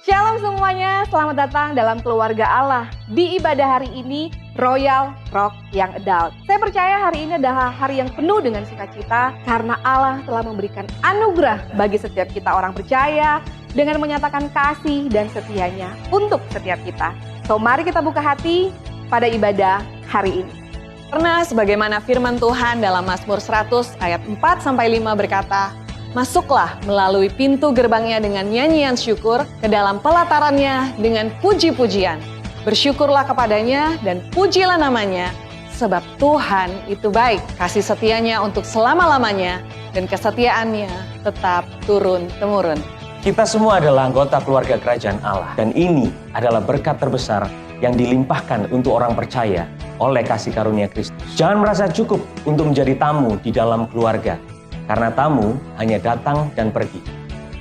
Shalom semuanya, selamat datang dalam keluarga Allah. Di ibadah hari ini, Royal Rock yang Adult. Saya percaya hari ini adalah hari yang penuh dengan sukacita karena Allah telah memberikan anugerah bagi setiap kita orang percaya dengan menyatakan kasih dan setianya untuk setiap kita. So mari kita buka hati pada ibadah hari ini. Karena sebagaimana firman Tuhan dalam Mazmur 100 ayat 4-5 berkata, masuklah melalui pintu gerbangnya dengan nyanyian syukur, ke dalam pelatarannya dengan puji-pujian. Bersyukurlah kepadanya dan pujilah namanya, sebab Tuhan itu baik. Kasih setianya untuk selama-lamanya dan kesetiaannya tetap turun-temurun. Kita semua adalah anggota keluarga kerajaan Allah. Dan ini adalah berkat terbesar yang dilimpahkan untuk orang percaya oleh kasih karunia Kristus. Jangan merasa cukup untuk menjadi tamu di dalam keluarga. Karena tamu hanya datang dan pergi.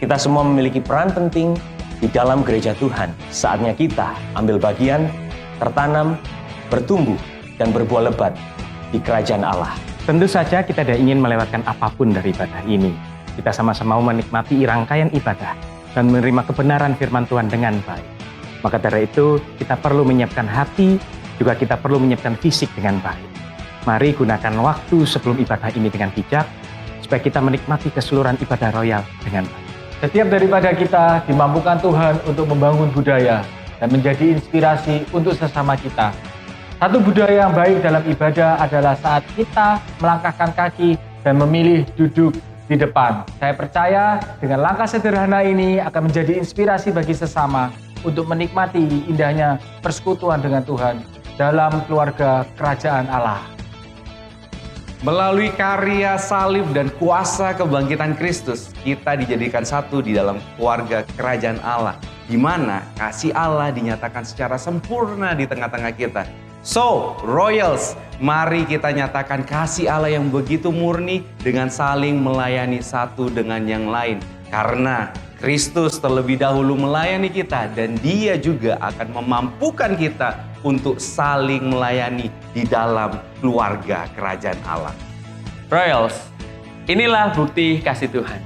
Kita semua memiliki peran penting di dalam gereja Tuhan. Saatnya kita ambil bagian, tertanam, bertumbuh, dan berbuah lebat di kerajaan Allah. Tentu saja kita tidak ingin melewatkan apapun dari ibadah ini. Kita sama-sama mau menikmati rangkaian ibadah dan menerima kebenaran firman Tuhan dengan baik. Maka dari itu kita perlu menyiapkan hati, juga kita perlu menyiapkan fisik dengan baik. Mari gunakan waktu sebelum ibadah ini dengan bijak, supaya kita menikmati keseluruhan ibadah royal dengan baik. Setiap daripada kita dimampukan Tuhan untuk membangun budaya dan menjadi inspirasi untuk sesama kita. Satu budaya yang baik dalam ibadah adalah saat kita melangkahkan kaki dan memilih duduk di depan. Saya percaya dengan langkah sederhana ini akan menjadi inspirasi bagi sesama untuk menikmati indahnya persekutuan dengan Tuhan dalam keluarga kerajaan Allah. Melalui karya salib dan kuasa kebangkitan Kristus, kita dijadikan satu di dalam keluarga kerajaan Allah, di mana kasih Allah dinyatakan secara sempurna di tengah-tengah kita. So, Royals, mari kita nyatakan kasih Allah yang begitu murni dengan saling melayani satu dengan yang lain. Karena Kristus terlebih dahulu melayani kita dan Dia juga akan memampukan kita untuk saling melayani di dalam keluarga kerajaan Allah. Royals, inilah bukti kasih Tuhan.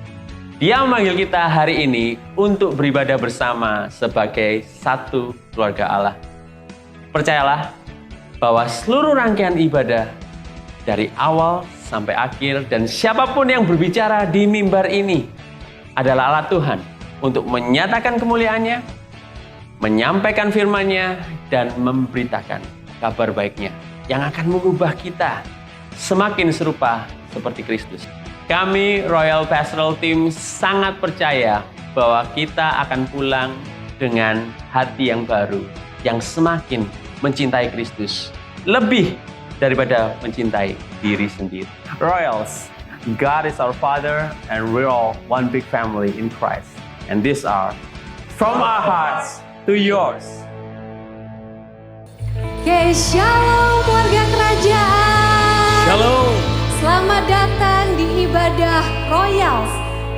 Dia memanggil kita hari ini untuk beribadah bersama sebagai satu keluarga Allah. Percayalah bahwa seluruh rangkaian ibadah dari awal sampai akhir dan siapapun yang berbicara di mimbar ini adalah alat Tuhan untuk menyatakan kemuliaannya, menyampaikan firman-Nya, dan memberitakan kabar baiknya yang akan mengubah kita semakin serupa seperti Kristus. Kami Royal Pastoral Team sangat percaya bahwa kita akan pulang dengan hati yang baru, yang semakin mencintai Kristus, lebih daripada mencintai diri sendiri. Royals, God is our Father and we're all one big family in Christ. And these are from our hearts to yours. Oke, shalom keluarga kerajaan. Shalom. Selamat datang di ibadah Royals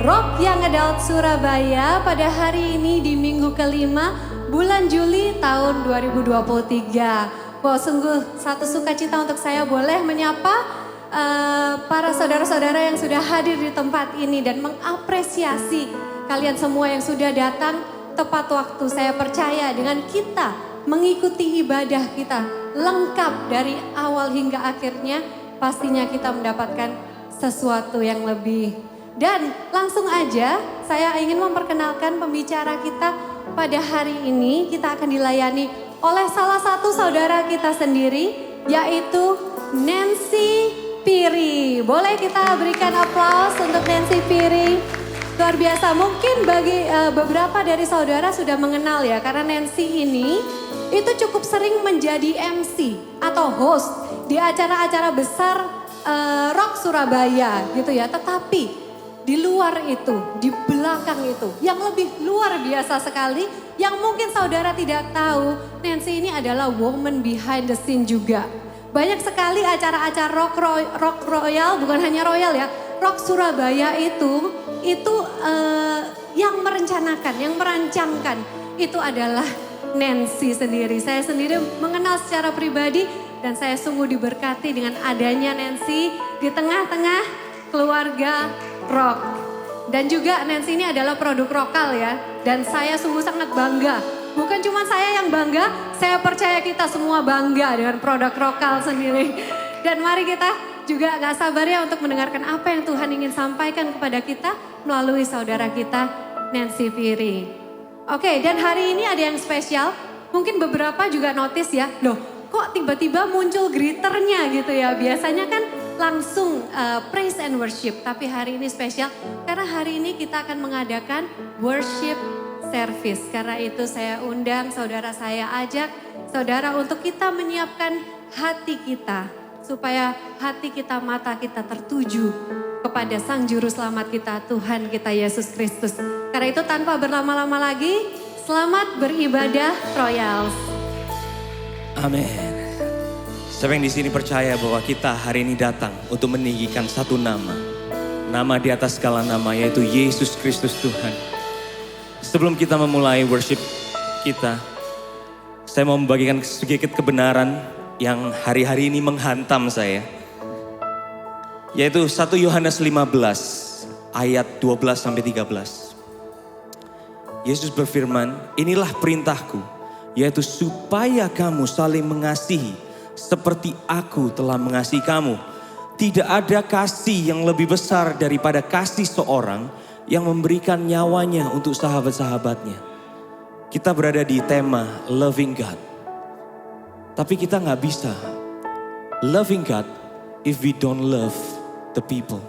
Rock Young Adult Surabaya pada hari ini di minggu kelima bulan Juli tahun 2023. Wow, sungguh satu sukacita untuk saya boleh menyapa para saudara-saudara yang sudah hadir di tempat ini dan mengapresiasi kalian semua yang sudah datang tepat waktu. Saya percaya dengan kita mengikuti ibadah kita lengkap dari awal hingga akhirnya, pastinya kita mendapatkan sesuatu yang lebih. Dan langsung aja saya ingin memperkenalkan pembicara kita pada hari ini. Kita akan dilayani oleh salah satu saudara kita sendiri, yaitu Nancy Piri. Boleh kita berikan aplaus untuk Nancy Piri. Luar biasa, mungkin bagi beberapa dari saudara sudah mengenal ya, karena Nancy ini itu cukup sering menjadi MC atau host di acara-acara besar Rock Surabaya gitu ya. Tetapi di luar itu, di belakang itu, yang lebih luar biasa sekali, yang mungkin saudara tidak tahu, Nancy ini adalah woman behind the scene juga. Banyak sekali acara-acara rock royal, bukan hanya royal ya, Rock Surabaya itu yang merencanakan, yang merancangkan itu adalah Nancy sendiri. Saya sendiri mengenal secara pribadi dan saya sungguh diberkati dengan adanya Nancy di tengah-tengah keluarga rock. Dan juga Nancy ini adalah produk lokal ya, Dan saya sungguh sangat bangga. Bukan cuma saya yang bangga, saya percaya kita semua bangga dengan produk lokal sendiri. Dan mari kita juga gak sabar ya untuk mendengarkan apa yang Tuhan ingin sampaikan kepada kita melalui saudara kita Nancy Piri. Oke, dan hari ini ada yang spesial. Mungkin beberapa juga notice ya, loh kok tiba-tiba muncul greeternya gitu ya. Biasanya kan langsung praise and worship. Tapi hari ini spesial karena hari ini kita akan mengadakan worship service. Karena itu saya undang saudara, saya ajak saudara untuk kita menyiapkan hati kita. Supaya hati kita, mata kita tertuju kepada Sang Juru Selamat kita, Tuhan kita Yesus Kristus. Karena itu tanpa berlama-lama lagi, selamat beribadah Royals. Amin. Siapa yang di sini percaya bahwa kita hari ini datang untuk meninggikan satu nama. Nama di atas segala nama, yaitu Yesus Kristus Tuhan. Sebelum kita memulai worship kita, saya mau membagikan sedikit kebenaran yang hari-hari ini menghantam saya. Yaitu 1 Yohanes 15 ayat 12-13. Yesus berfirman, inilah perintahku, yaitu supaya kamu saling mengasihi seperti aku telah mengasihi kamu. Tidak ada kasih yang lebih besar daripada kasih seorang yang memberikan nyawanya untuk sahabat-sahabatnya. Kita berada di tema loving God. Tapi kita gak bisa loving God if we don't love the people.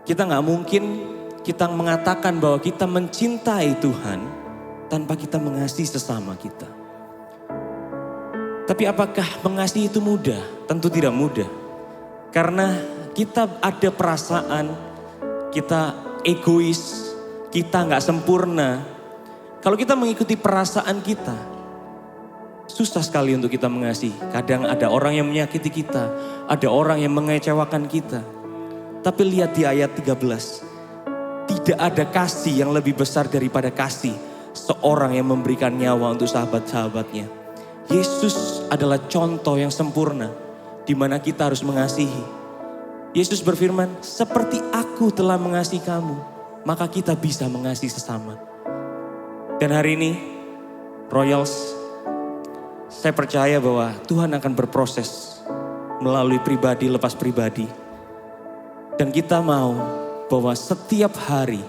Kita gak mungkin kita mengatakan bahwa kita mencintai Tuhan tanpa kita mengasihi sesama kita. Tapi apakah mengasihi itu mudah? Tentu tidak mudah. Karena kita ada perasaan, kita egois, kita gak sempurna. Kalau kita mengikuti perasaan kita, susah sekali untuk kita mengasihi. Kadang ada orang yang menyakiti kita, ada orang yang mengecewakan kita. Tapi lihat di ayat 13, tidak ada kasih yang lebih besar daripada kasih seorang yang memberikan nyawa untuk sahabat-sahabatnya. Yesus adalah contoh yang sempurna di mana kita harus mengasihi. Yesus berfirman, seperti aku telah mengasihi kamu, maka kita bisa mengasihi sesama. Dan hari ini, Royals, saya percaya bahwa Tuhan akan berproses melalui pribadi lepas pribadi. Dan kita mau bahwa setiap hari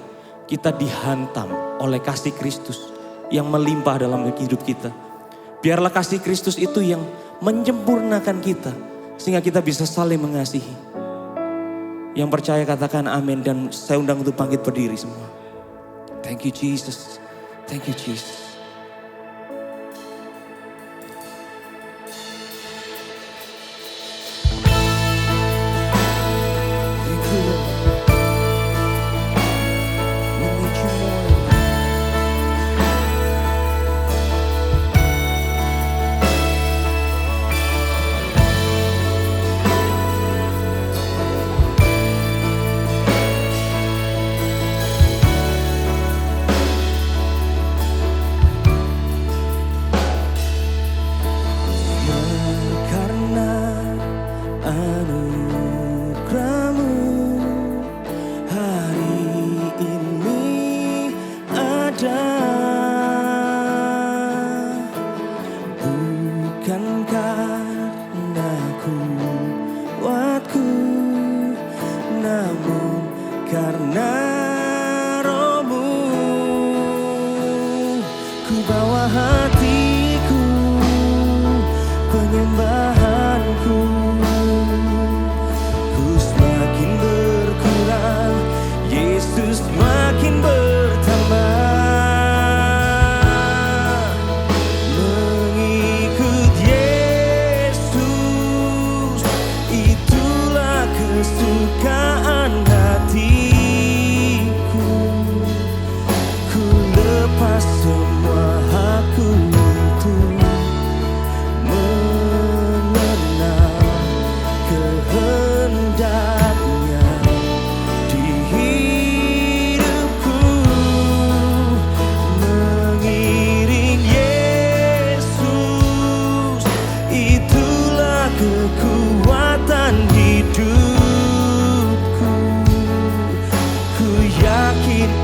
kita dihantam oleh kasih Kristus yang melimpah dalam hidup kita. Biarlah kasih Kristus itu yang menyempurnakan kita sehingga kita bisa saling mengasihi. Yang percaya katakan amin, dan saya undang untuk bangkit berdiri semua. Thank you Jesus. Thank you Jesus.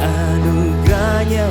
Anugerahnya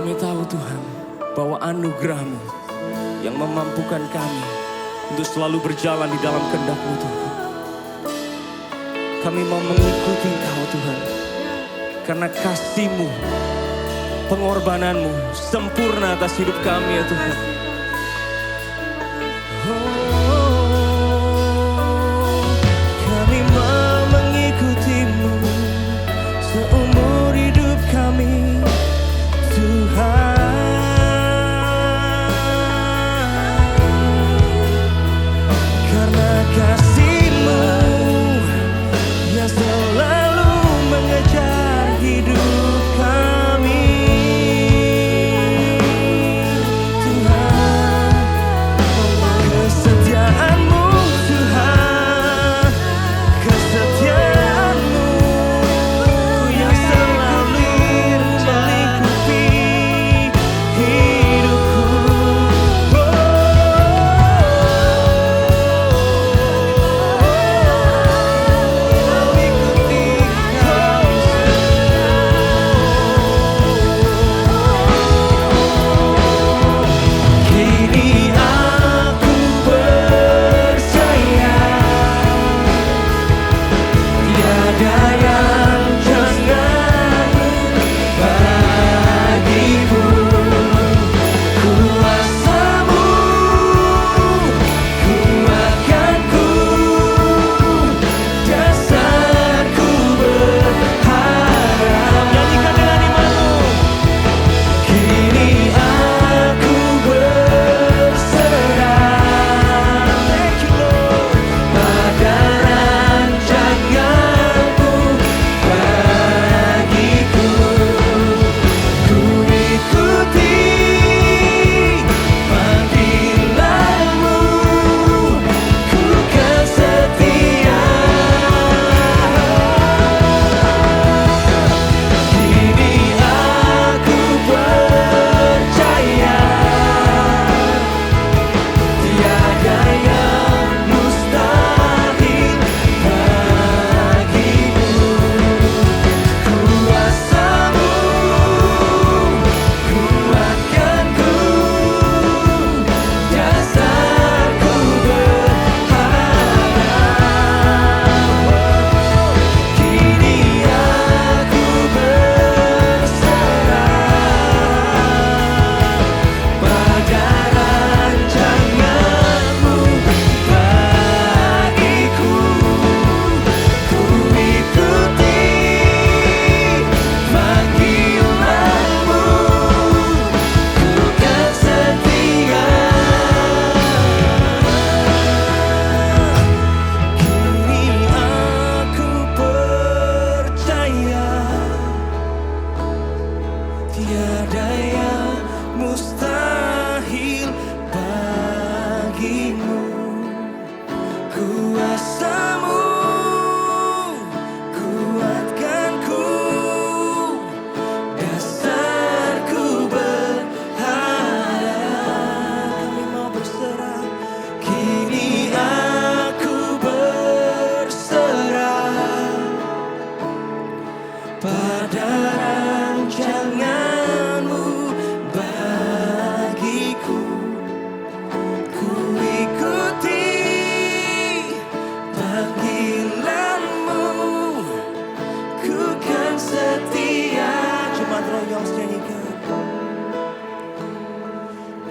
Kami tahu Tuhan bahwa anugerah-Mu yang memampukan kami untuk selalu berjalan di dalam kehendak-Mu Tuhan. Kami mau mengikuti Engkau Tuhan, karena kasih-Mu, pengorbanan-Mu sempurna atas hidup kami ya Tuhan. Kami mau mengikuti-Mu seumur hidup kami Tuhan. Karena kasih-Mu yang selalu mengejar hidup kami Tuhan. Kesetiaan-Mu Tuhan, kesetiaan-Mu yang selalu melingkupi hidupku. Kini aku percaya tiada yang janganmu bagimu. Kuasa-Mu kuatkanku, dasarku berharap. Nyanyikan dengan iman-Mu. Kini aku berserah, thank you Lord, pada rancangan-Mu bagiku. Ku ikuti panggilan-Mu, ku kan setia. Kini aku percaya tiada yang mustahil bagimu. Kuasa-Mu kuatkanku, dasarku berharap. Kini aku berserah pada rancangan-Mu bagiku. Ku ikuti panggilan-Mu, ku kan setia. Kini aku percaya tiada yang mustahil bagimu. Kuasa-Mu kuatkanku, dasarku berharap. Kami mau berserah. Kini aku berserah pada rancangan-Mu bagiku. Ku ikuti panggilan-Mu, ku kan setia. Cuma royal nyanyikan.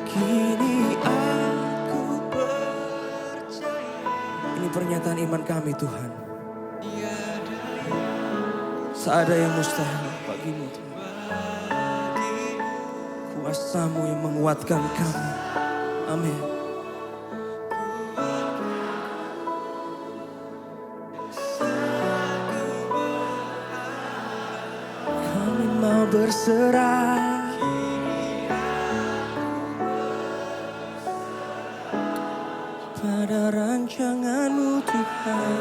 Kini aku percaya. Ini pernyataan iman kami Tuhan. Tak ada yang mustahil bagimu Tuhan. Kuasa-Mu yang menguatkan kami. Amin. Kami mau berserah pada rancangan-Mu Tuhan.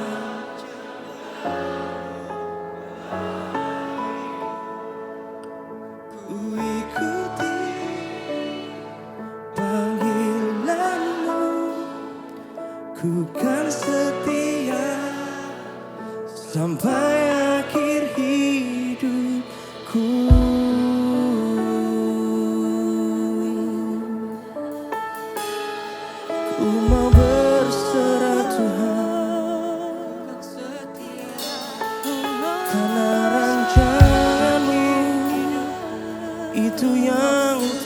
Ku ikuti panggilan-Mu, ku kan setia sampai akhir hidupku.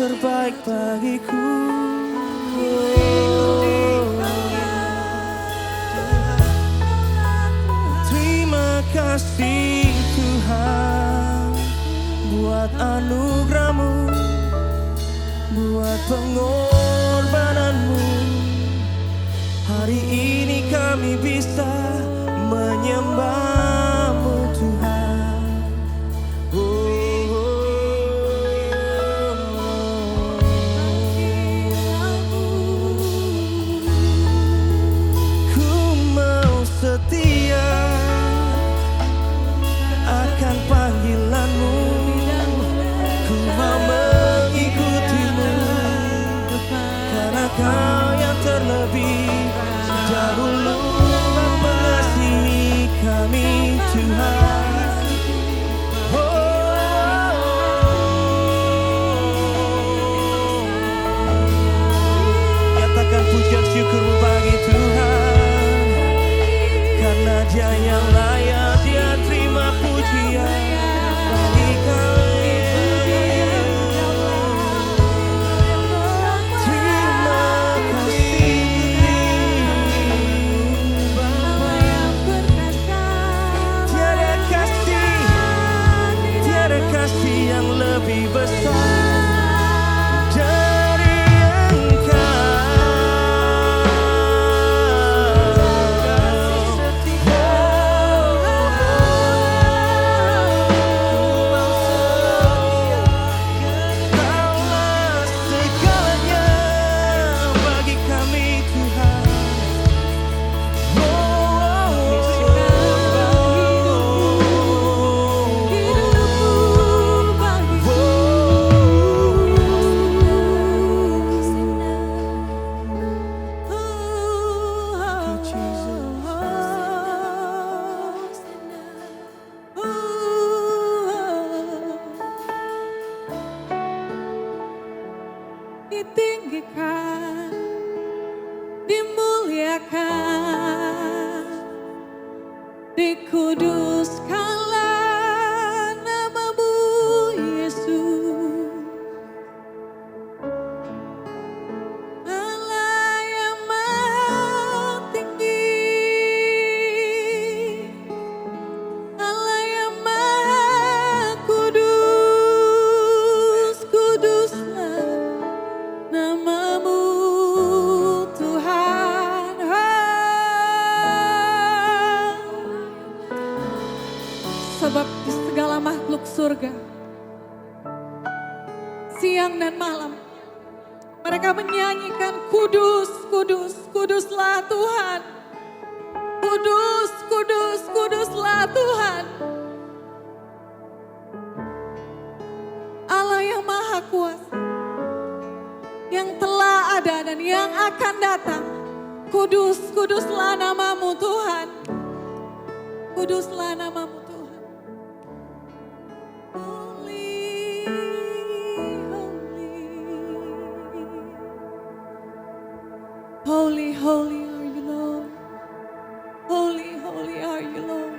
terbaik bagiku. Terima kasih Tuhan buat anugerah-Mu, buat pengorbanan-Mu. Hari ini kami bisa menyembah-Mu Tuhan. Ku mau setia akan panggilan-Mu, ku mau mengikuti-Mu, karena Kau yang terlebih dahulu mengasihi kami Tuhan. Nyatakan pujian syukur-Mu bagi Tuhan, karena Dia yang layak, Dia terima pujian bagi kami. Yang lebih besar dari Kaulah segalanya bagi kami Tuhan. Ditinggikan, dimuliakan, dikuduskanlah nama-Mu Yesus. Allah yang Maha Tinggi, Allah yang Maha Kudus, kuduslah nama-Mu Tuhan. Sebab di segala makhluk surga, siang dan malam, mereka menyanyikan kudus, kudus, kuduslah Tuhan. Kudus, kudus, kuduslah Tuhan. Allah yang Maha Kuasa, yang telah ada dan yang akan datang. Kudus, kuduslah nama-Mu Tuhan. Kuduslah nama-Mu Tuhan. Holy, holy. Holy, holy are you, Lord. Holy, holy are you, Lord.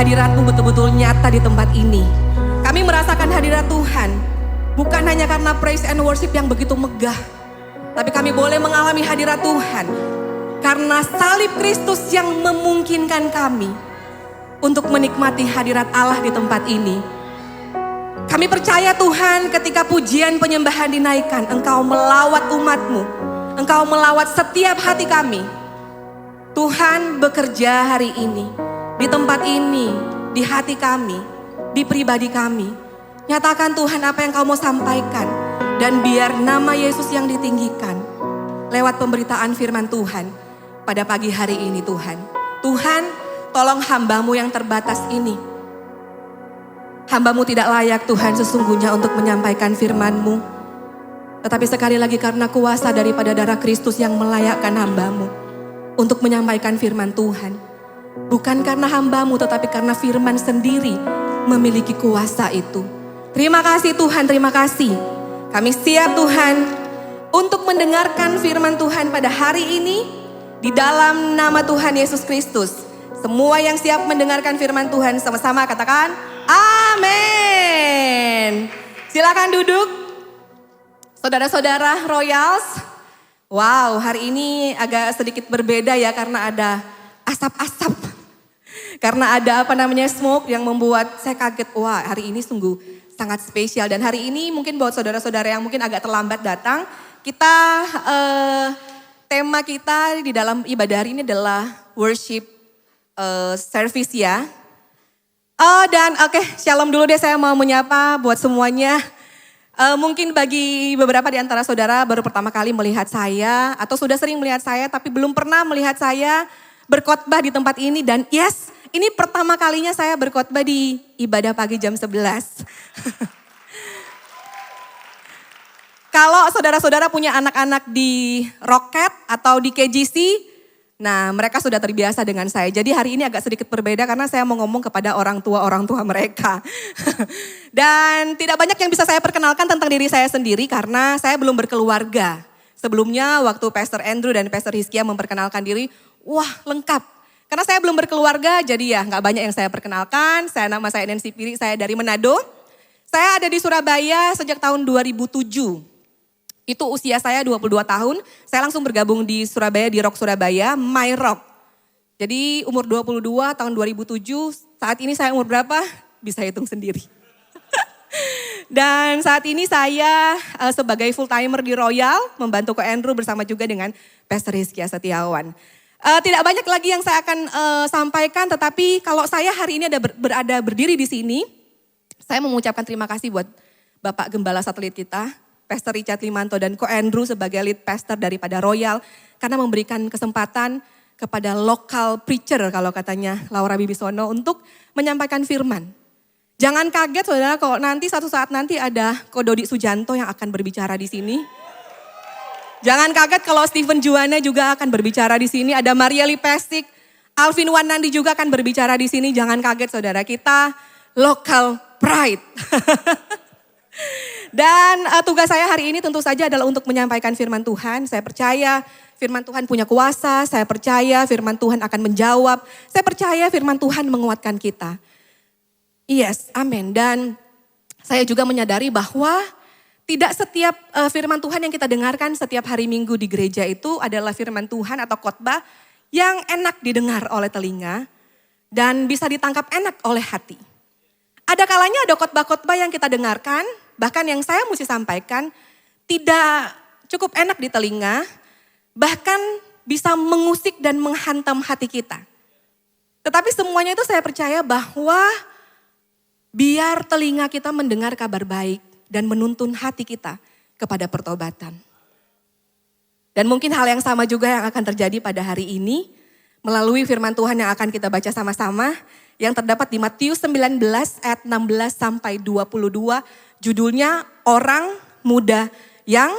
hadirat-Mu betul-betul nyata di tempat ini. Kami merasakan hadirat Tuhan, bukan hanya karena praise and worship yang begitu megah, tapi kami boleh mengalami hadirat Tuhan karena salib Kristus yang memungkinkan kami untuk menikmati hadirat Allah di tempat ini. Kami percaya Tuhan, ketika pujian penyembahan dinaikkan, Engkau melawat umat-Mu, Engkau melawat setiap hati kami. Tuhan bekerja hari ini, di tempat ini, di hati kami, di pribadi kami. Nyatakan Tuhan apa yang Kau mau sampaikan, dan biar nama Yesus yang ditinggikan lewat pemberitaan firman Tuhan pada pagi hari ini Tuhan. Tuhan, tolong hamba-Mu yang terbatas ini. Hamba-Mu tidak layak Tuhan sesungguhnya untuk menyampaikan firman-Mu. Tetapi sekali lagi karena kuasa daripada darah Kristus yang melayakkan hamba-Mu untuk menyampaikan firman Tuhan. Bukan karena hamba-Mu tetapi karena firman sendiri memiliki kuasa itu. Terima kasih Tuhan, terima kasih. Kami siap Tuhan untuk mendengarkan firman Tuhan pada hari ini di dalam nama Tuhan Yesus Kristus. Semua yang siap mendengarkan firman Tuhan sama-sama katakan amin. Silakan duduk. Saudara-saudara Royals. Wow, hari ini agak sedikit berbeda ya karena ada asap-asap. Karena ada smoke yang membuat saya kaget. Wah, hari ini sungguh sangat spesial. Dan hari ini mungkin buat saudara-saudara yang mungkin agak terlambat datang, kita tema kita di dalam ibadah hari ini adalah worship service ya. Shalom dulu deh, saya mau menyapa buat semuanya. Mungkin bagi beberapa di antara saudara baru pertama kali melihat saya atau sudah sering melihat saya tapi belum pernah melihat saya berkhotbah di tempat ini. Dan yes, ini pertama kalinya saya berkhotbah di ibadah pagi jam 11. Kalau saudara-saudara punya anak-anak di Rocket atau di KGC, nah mereka sudah terbiasa dengan saya. Jadi hari ini agak sedikit berbeda karena saya mau ngomong kepada orang tua mereka. Dan tidak banyak yang bisa saya perkenalkan tentang diri saya sendiri karena saya belum berkeluarga. Sebelumnya waktu Pastor Andrew dan Pastor Hizkia memperkenalkan diri, wah lengkap. Karena saya belum berkeluarga jadi ya gak banyak yang saya perkenalkan. Nama saya Nancy Piri, saya dari Manado. Saya ada di Surabaya sejak tahun 2007. Itu usia saya 22 tahun, saya langsung bergabung di Surabaya, di Rock Surabaya, My Rock. Jadi umur 22 tahun 2007, saat ini saya umur berapa? Bisa hitung sendiri. Dan saat ini saya sebagai full timer di Royal, membantu Ko Andrew bersama juga dengan Pastor Hizkia Setiawan. Tidak banyak lagi yang saya akan sampaikan, tetapi kalau saya hari ini berdiri di sini, saya mengucapkan terima kasih buat Bapak Gembala Satelit kita, Pastor Richard Limanto dan Ko Andrew sebagai lead pastor daripada Royal, karena memberikan kesempatan kepada local preacher kalau katanya Laura Bibisono untuk menyampaikan firman. Jangan kaget saudara kalau nanti suatu saat nanti ada Ko Dodi Sujanto yang akan berbicara di sini. Jangan kaget kalau Stephen Juwana juga akan berbicara di sini. Ada Maria Lipesik, Alvin Wanandi juga akan berbicara di sini. Jangan kaget saudara, kita local pride. Dan tugas saya hari ini tentu saja adalah untuk menyampaikan firman Tuhan. Saya percaya firman Tuhan punya kuasa. Saya percaya firman Tuhan akan menjawab. Saya percaya firman Tuhan menguatkan kita. Yes, amin. Dan saya juga menyadari bahwa tidak setiap firman Tuhan yang kita dengarkan setiap hari Minggu di gereja itu adalah firman Tuhan atau khotbah yang enak didengar oleh telinga dan bisa ditangkap enak oleh hati. Ada kalanya ada khotbah-khotbah yang kita dengarkan, bahkan yang saya mesti sampaikan tidak cukup enak di telinga, bahkan bisa mengusik dan menghantam hati kita. Tetapi semuanya itu saya percaya bahwa biar telinga kita mendengar kabar baik dan menuntun hati kita kepada pertobatan. Dan mungkin hal yang sama juga yang akan terjadi pada hari ini melalui firman Tuhan yang akan kita baca sama-sama yang terdapat di Matius 19 ayat 16 sampai 22, judulnya Orang Muda yang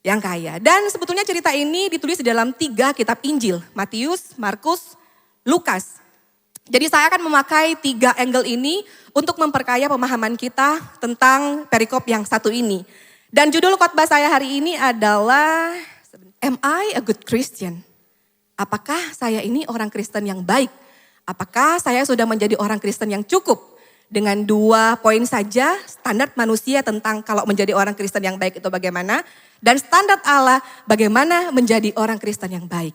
Kaya. Dan sebetulnya cerita ini ditulis di dalam 3 kitab Injil, Matius, Markus, Lukas. Jadi saya akan memakai 3 angle ini untuk memperkaya pemahaman kita tentang perikop yang satu ini. Dan judul khotbah saya hari ini adalah Am I a good Christian? Apakah saya ini orang Kristen yang baik? Apakah saya sudah menjadi orang Kristen yang cukup? Dengan 2 poin saja, standar manusia tentang kalau menjadi orang Kristen yang baik itu bagaimana. Dan standar Allah bagaimana menjadi orang Kristen yang baik.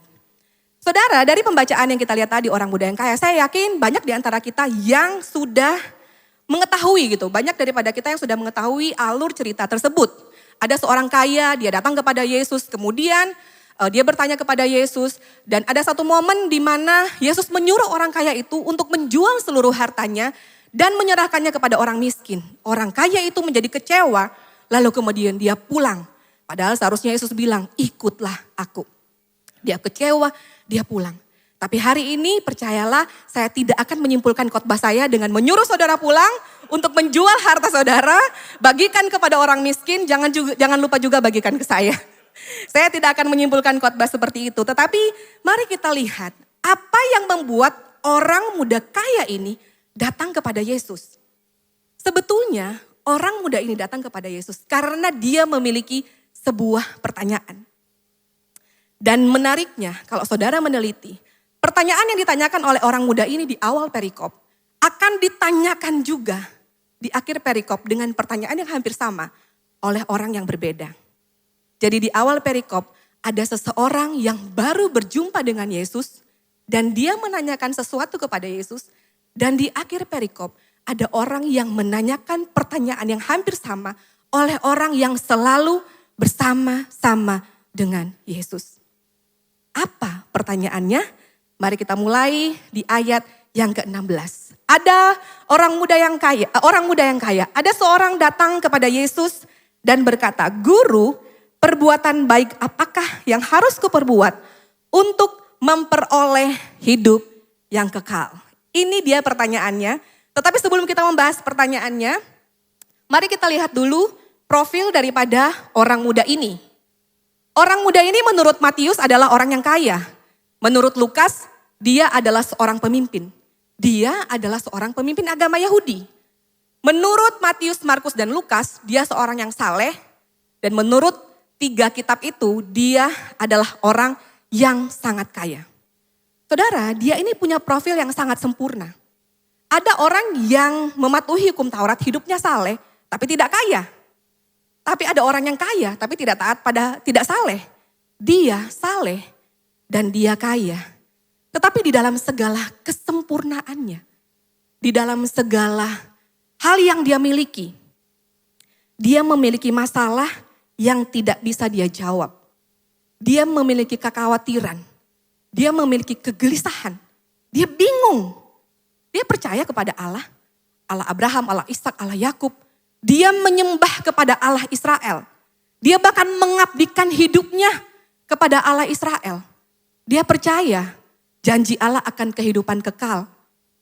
Saudara, dari pembacaan yang kita lihat tadi orang muda yang kaya, saya yakin banyak di antara kita yang sudah mengetahui gitu. Banyak daripada kita yang sudah mengetahui alur cerita tersebut. Ada seorang kaya, dia datang kepada Yesus, kemudian dia bertanya kepada Yesus. Dan ada satu momen di mana Yesus menyuruh orang kaya itu untuk menjual seluruh hartanya dan menyerahkannya kepada orang miskin. Orang kaya itu menjadi kecewa, lalu kemudian dia pulang. Padahal seharusnya Yesus bilang, ikutlah aku. Dia kecewa, dia pulang. Tapi hari ini percayalah, saya tidak akan menyimpulkan khotbah saya dengan menyuruh saudara pulang untuk menjual harta saudara, bagikan kepada orang miskin, jangan lupa juga bagikan ke saya. Saya tidak akan menyimpulkan khotbah seperti itu, tetapi mari kita lihat apa yang membuat orang muda kaya ini datang kepada Yesus. Sebetulnya orang muda ini datang kepada Yesus karena dia memiliki sebuah pertanyaan. Dan menariknya kalau saudara meneliti, pertanyaan yang ditanyakan oleh orang muda ini di awal perikop akan ditanyakan juga di akhir perikop dengan pertanyaan yang hampir sama oleh orang yang berbeda. Jadi di awal perikop ada seseorang yang baru berjumpa dengan Yesus dan dia menanyakan sesuatu kepada Yesus. Dan di akhir perikop ada orang yang menanyakan pertanyaan yang hampir sama oleh orang yang selalu bersama-sama dengan Yesus. Apa pertanyaannya? Mari kita mulai di ayat yang ke-16. Ada orang muda yang kaya. Ada seorang datang kepada Yesus dan berkata, "Guru, perbuatan baik apakah yang harus kuperbuat untuk memperoleh hidup yang kekal?" Ini dia pertanyaannya. Tetapi sebelum kita membahas pertanyaannya, mari kita lihat dulu profil daripada orang muda ini. Orang muda ini menurut Matius adalah orang yang kaya. Menurut Lukas, dia adalah seorang pemimpin. Dia adalah seorang pemimpin agama Yahudi. Menurut Matius, Markus, dan Lukas, dia seorang yang saleh. Dan menurut 3 kitab itu, dia adalah orang yang sangat kaya. Saudara, dia ini punya profil yang sangat sempurna. Ada orang yang mematuhi hukum Taurat, hidupnya saleh, tapi tidak kaya. Tapi ada orang yang kaya, tapi tidak taat pada tidak saleh. Dia saleh dan dia kaya. Tetapi di dalam segala kesempurnaannya, di dalam segala hal yang dia miliki, dia memiliki masalah yang tidak bisa dia jawab. Dia memiliki kekhawatiran. Dia memiliki kegelisahan. Dia bingung. Dia percaya kepada Allah. Allah Abraham, Allah Ishak, Allah Yakub. Dia menyembah kepada Allah Israel. Dia bahkan mengabdikan hidupnya kepada Allah Israel. Dia percaya janji Allah akan kehidupan kekal.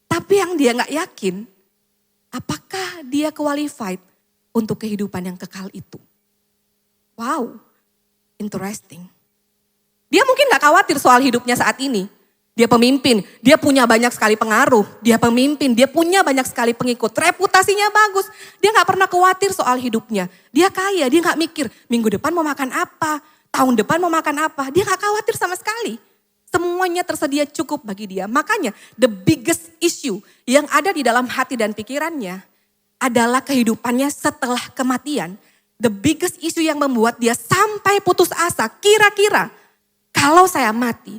Tapi yang dia gak yakin, apakah dia qualified untuk kehidupan yang kekal itu? Wow, interesting. Dia mungkin gak khawatir soal hidupnya saat ini. Dia pemimpin, dia punya banyak sekali pengaruh. Dia pemimpin, dia punya banyak sekali pengikut. Reputasinya bagus, dia gak pernah khawatir soal hidupnya. Dia kaya, dia gak mikir minggu depan mau makan apa, tahun depan mau makan apa. Dia gak khawatir sama sekali. Semuanya tersedia cukup bagi dia. Makanya the biggest issue yang ada di dalam hati dan pikirannya adalah kehidupannya setelah kematian. The biggest issue yang membuat dia sampai putus asa, kira-kira kalau saya mati,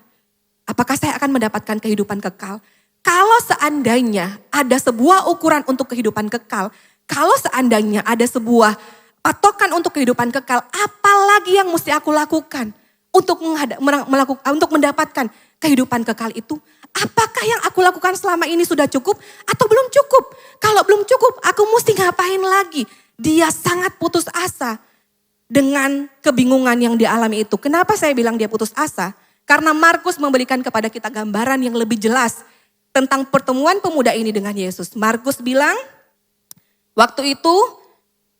apakah saya akan mendapatkan kehidupan kekal? Kalau seandainya ada sebuah ukuran untuk kehidupan kekal, kalau seandainya ada sebuah patokan untuk kehidupan kekal, apalagi yang mesti aku lakukan untuk mendapatkan kehidupan kekal itu? Apakah yang aku lakukan selama ini sudah cukup atau belum cukup? Kalau belum cukup, aku mesti ngapain lagi? Dia sangat putus asa dengan kebingungan yang dialami itu. Kenapa saya bilang dia putus asa? Karena Markus memberikan kepada kita gambaran yang lebih jelas tentang pertemuan pemuda ini dengan Yesus. Markus bilang, waktu itu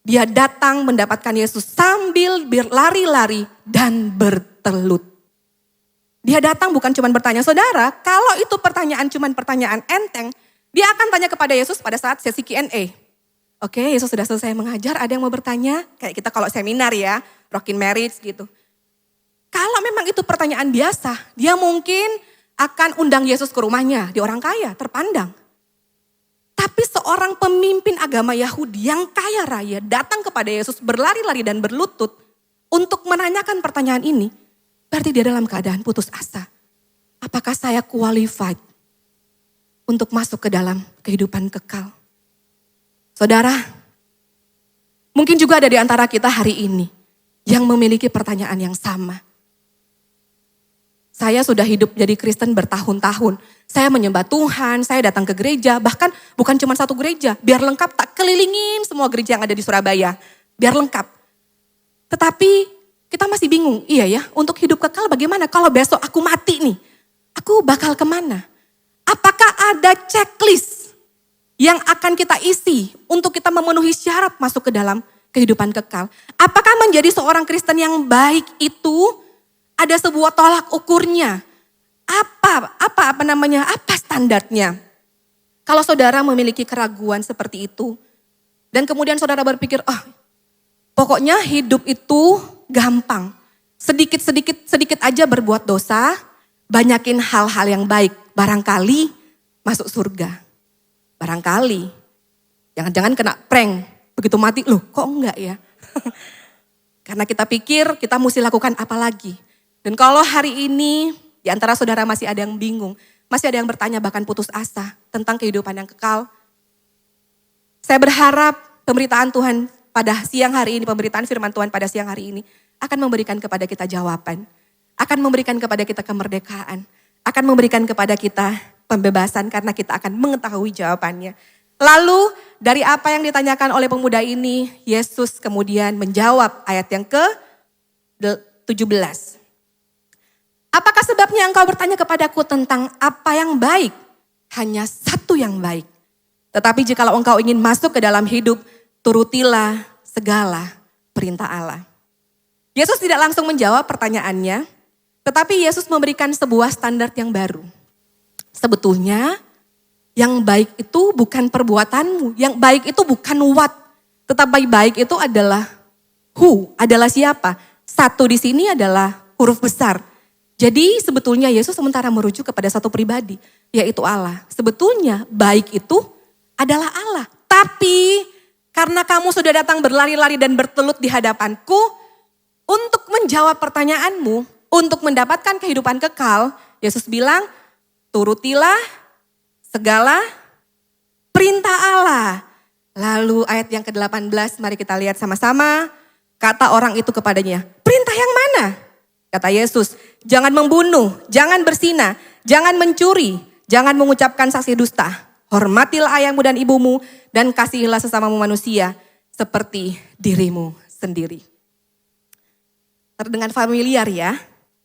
dia datang mendapatkan Yesus sambil berlari-lari dan bertelut. Dia datang bukan cuma bertanya, saudara, kalau itu pertanyaan cuma pertanyaan enteng, dia akan tanya kepada Yesus pada saat sesi Q&A. Oke, Yesus sudah selesai mengajar, ada yang mau bertanya? Kayak kita kalau seminar ya, Rockin Marriage gitu. Kalau memang itu pertanyaan biasa, dia mungkin akan undang Yesus ke rumahnya. Dia orang kaya, terpandang. Tapi seorang pemimpin agama Yahudi yang kaya raya datang kepada Yesus berlari-lari dan berlutut untuk menanyakan pertanyaan ini. Berarti dia dalam keadaan putus asa. Apakah saya qualified untuk masuk ke dalam kehidupan kekal? Saudara, mungkin juga ada di antara kita hari ini yang memiliki pertanyaan yang sama. Saya sudah hidup jadi Kristen bertahun-tahun. Saya menyembah Tuhan, saya datang ke gereja, bahkan bukan cuma satu gereja. Biar lengkap tak kelilingin semua gereja yang ada di Surabaya. Biar lengkap. Tetapi kita masih bingung, iya ya, untuk hidup kekal bagaimana kalau besok aku mati nih? Aku bakal kemana? Apakah ada checklist yang akan kita isi untuk kita memenuhi syarat masuk ke dalam kehidupan kekal? Apakah menjadi seorang Kristen yang baik itu ada sebuah tolak ukurnya? Apa standarnya? Kalau saudara memiliki keraguan seperti itu, dan kemudian saudara berpikir, pokoknya hidup itu gampang. Sedikit aja berbuat dosa, banyakin hal-hal yang baik. Barangkali masuk surga. Barangkali. Jangan-jangan kena prank. Begitu mati, loh kok enggak ya? Karena kita pikir kita mesti lakukan apa lagi. Dan kalau hari ini di antara saudara masih ada yang bingung, masih ada yang bertanya bahkan putus asa tentang kehidupan yang kekal. Saya berharap pemberitaan Tuhan pada siang hari ini, pemberitaan firman Tuhan pada siang hari ini akan memberikan kepada kita jawaban. Akan memberikan kepada kita kemerdekaan. Akan memberikan kepada kita pembebasan karena kita akan mengetahui jawabannya. Lalu dari apa yang ditanyakan oleh pemuda ini, Yesus kemudian menjawab ayat yang ke-17. Apakah sebabnya engkau bertanya kepadaku tentang apa yang baik? Hanya satu yang baik. Tetapi jikalau engkau ingin masuk ke dalam hidup, turutilah segala perintah Allah. Yesus tidak langsung menjawab pertanyaannya, tetapi Yesus memberikan sebuah standar yang baru. Sebetulnya yang baik itu bukan perbuatanmu, yang baik itu bukan what, tetapi baik itu adalah who, adalah siapa. Satu di sini adalah huruf besar. Jadi sebetulnya Yesus sementara merujuk kepada satu pribadi, yaitu Allah. Sebetulnya baik itu adalah Allah. Tapi karena kamu sudah datang berlari-lari dan bertelut di hadapanku, untuk menjawab pertanyaanmu, untuk mendapatkan kehidupan kekal, Yesus bilang, turutilah segala perintah Allah. Lalu ayat yang ke-18, mari kita lihat sama-sama. Kata orang itu kepadanya, perintah yang mana? Kata Yesus, jangan membunuh, jangan berzina, jangan mencuri, jangan mengucapkan saksi dusta. Hormatilah ayahmu dan ibumu dan kasihilah sesamamu manusia seperti dirimu sendiri. Terdengar familiar ya?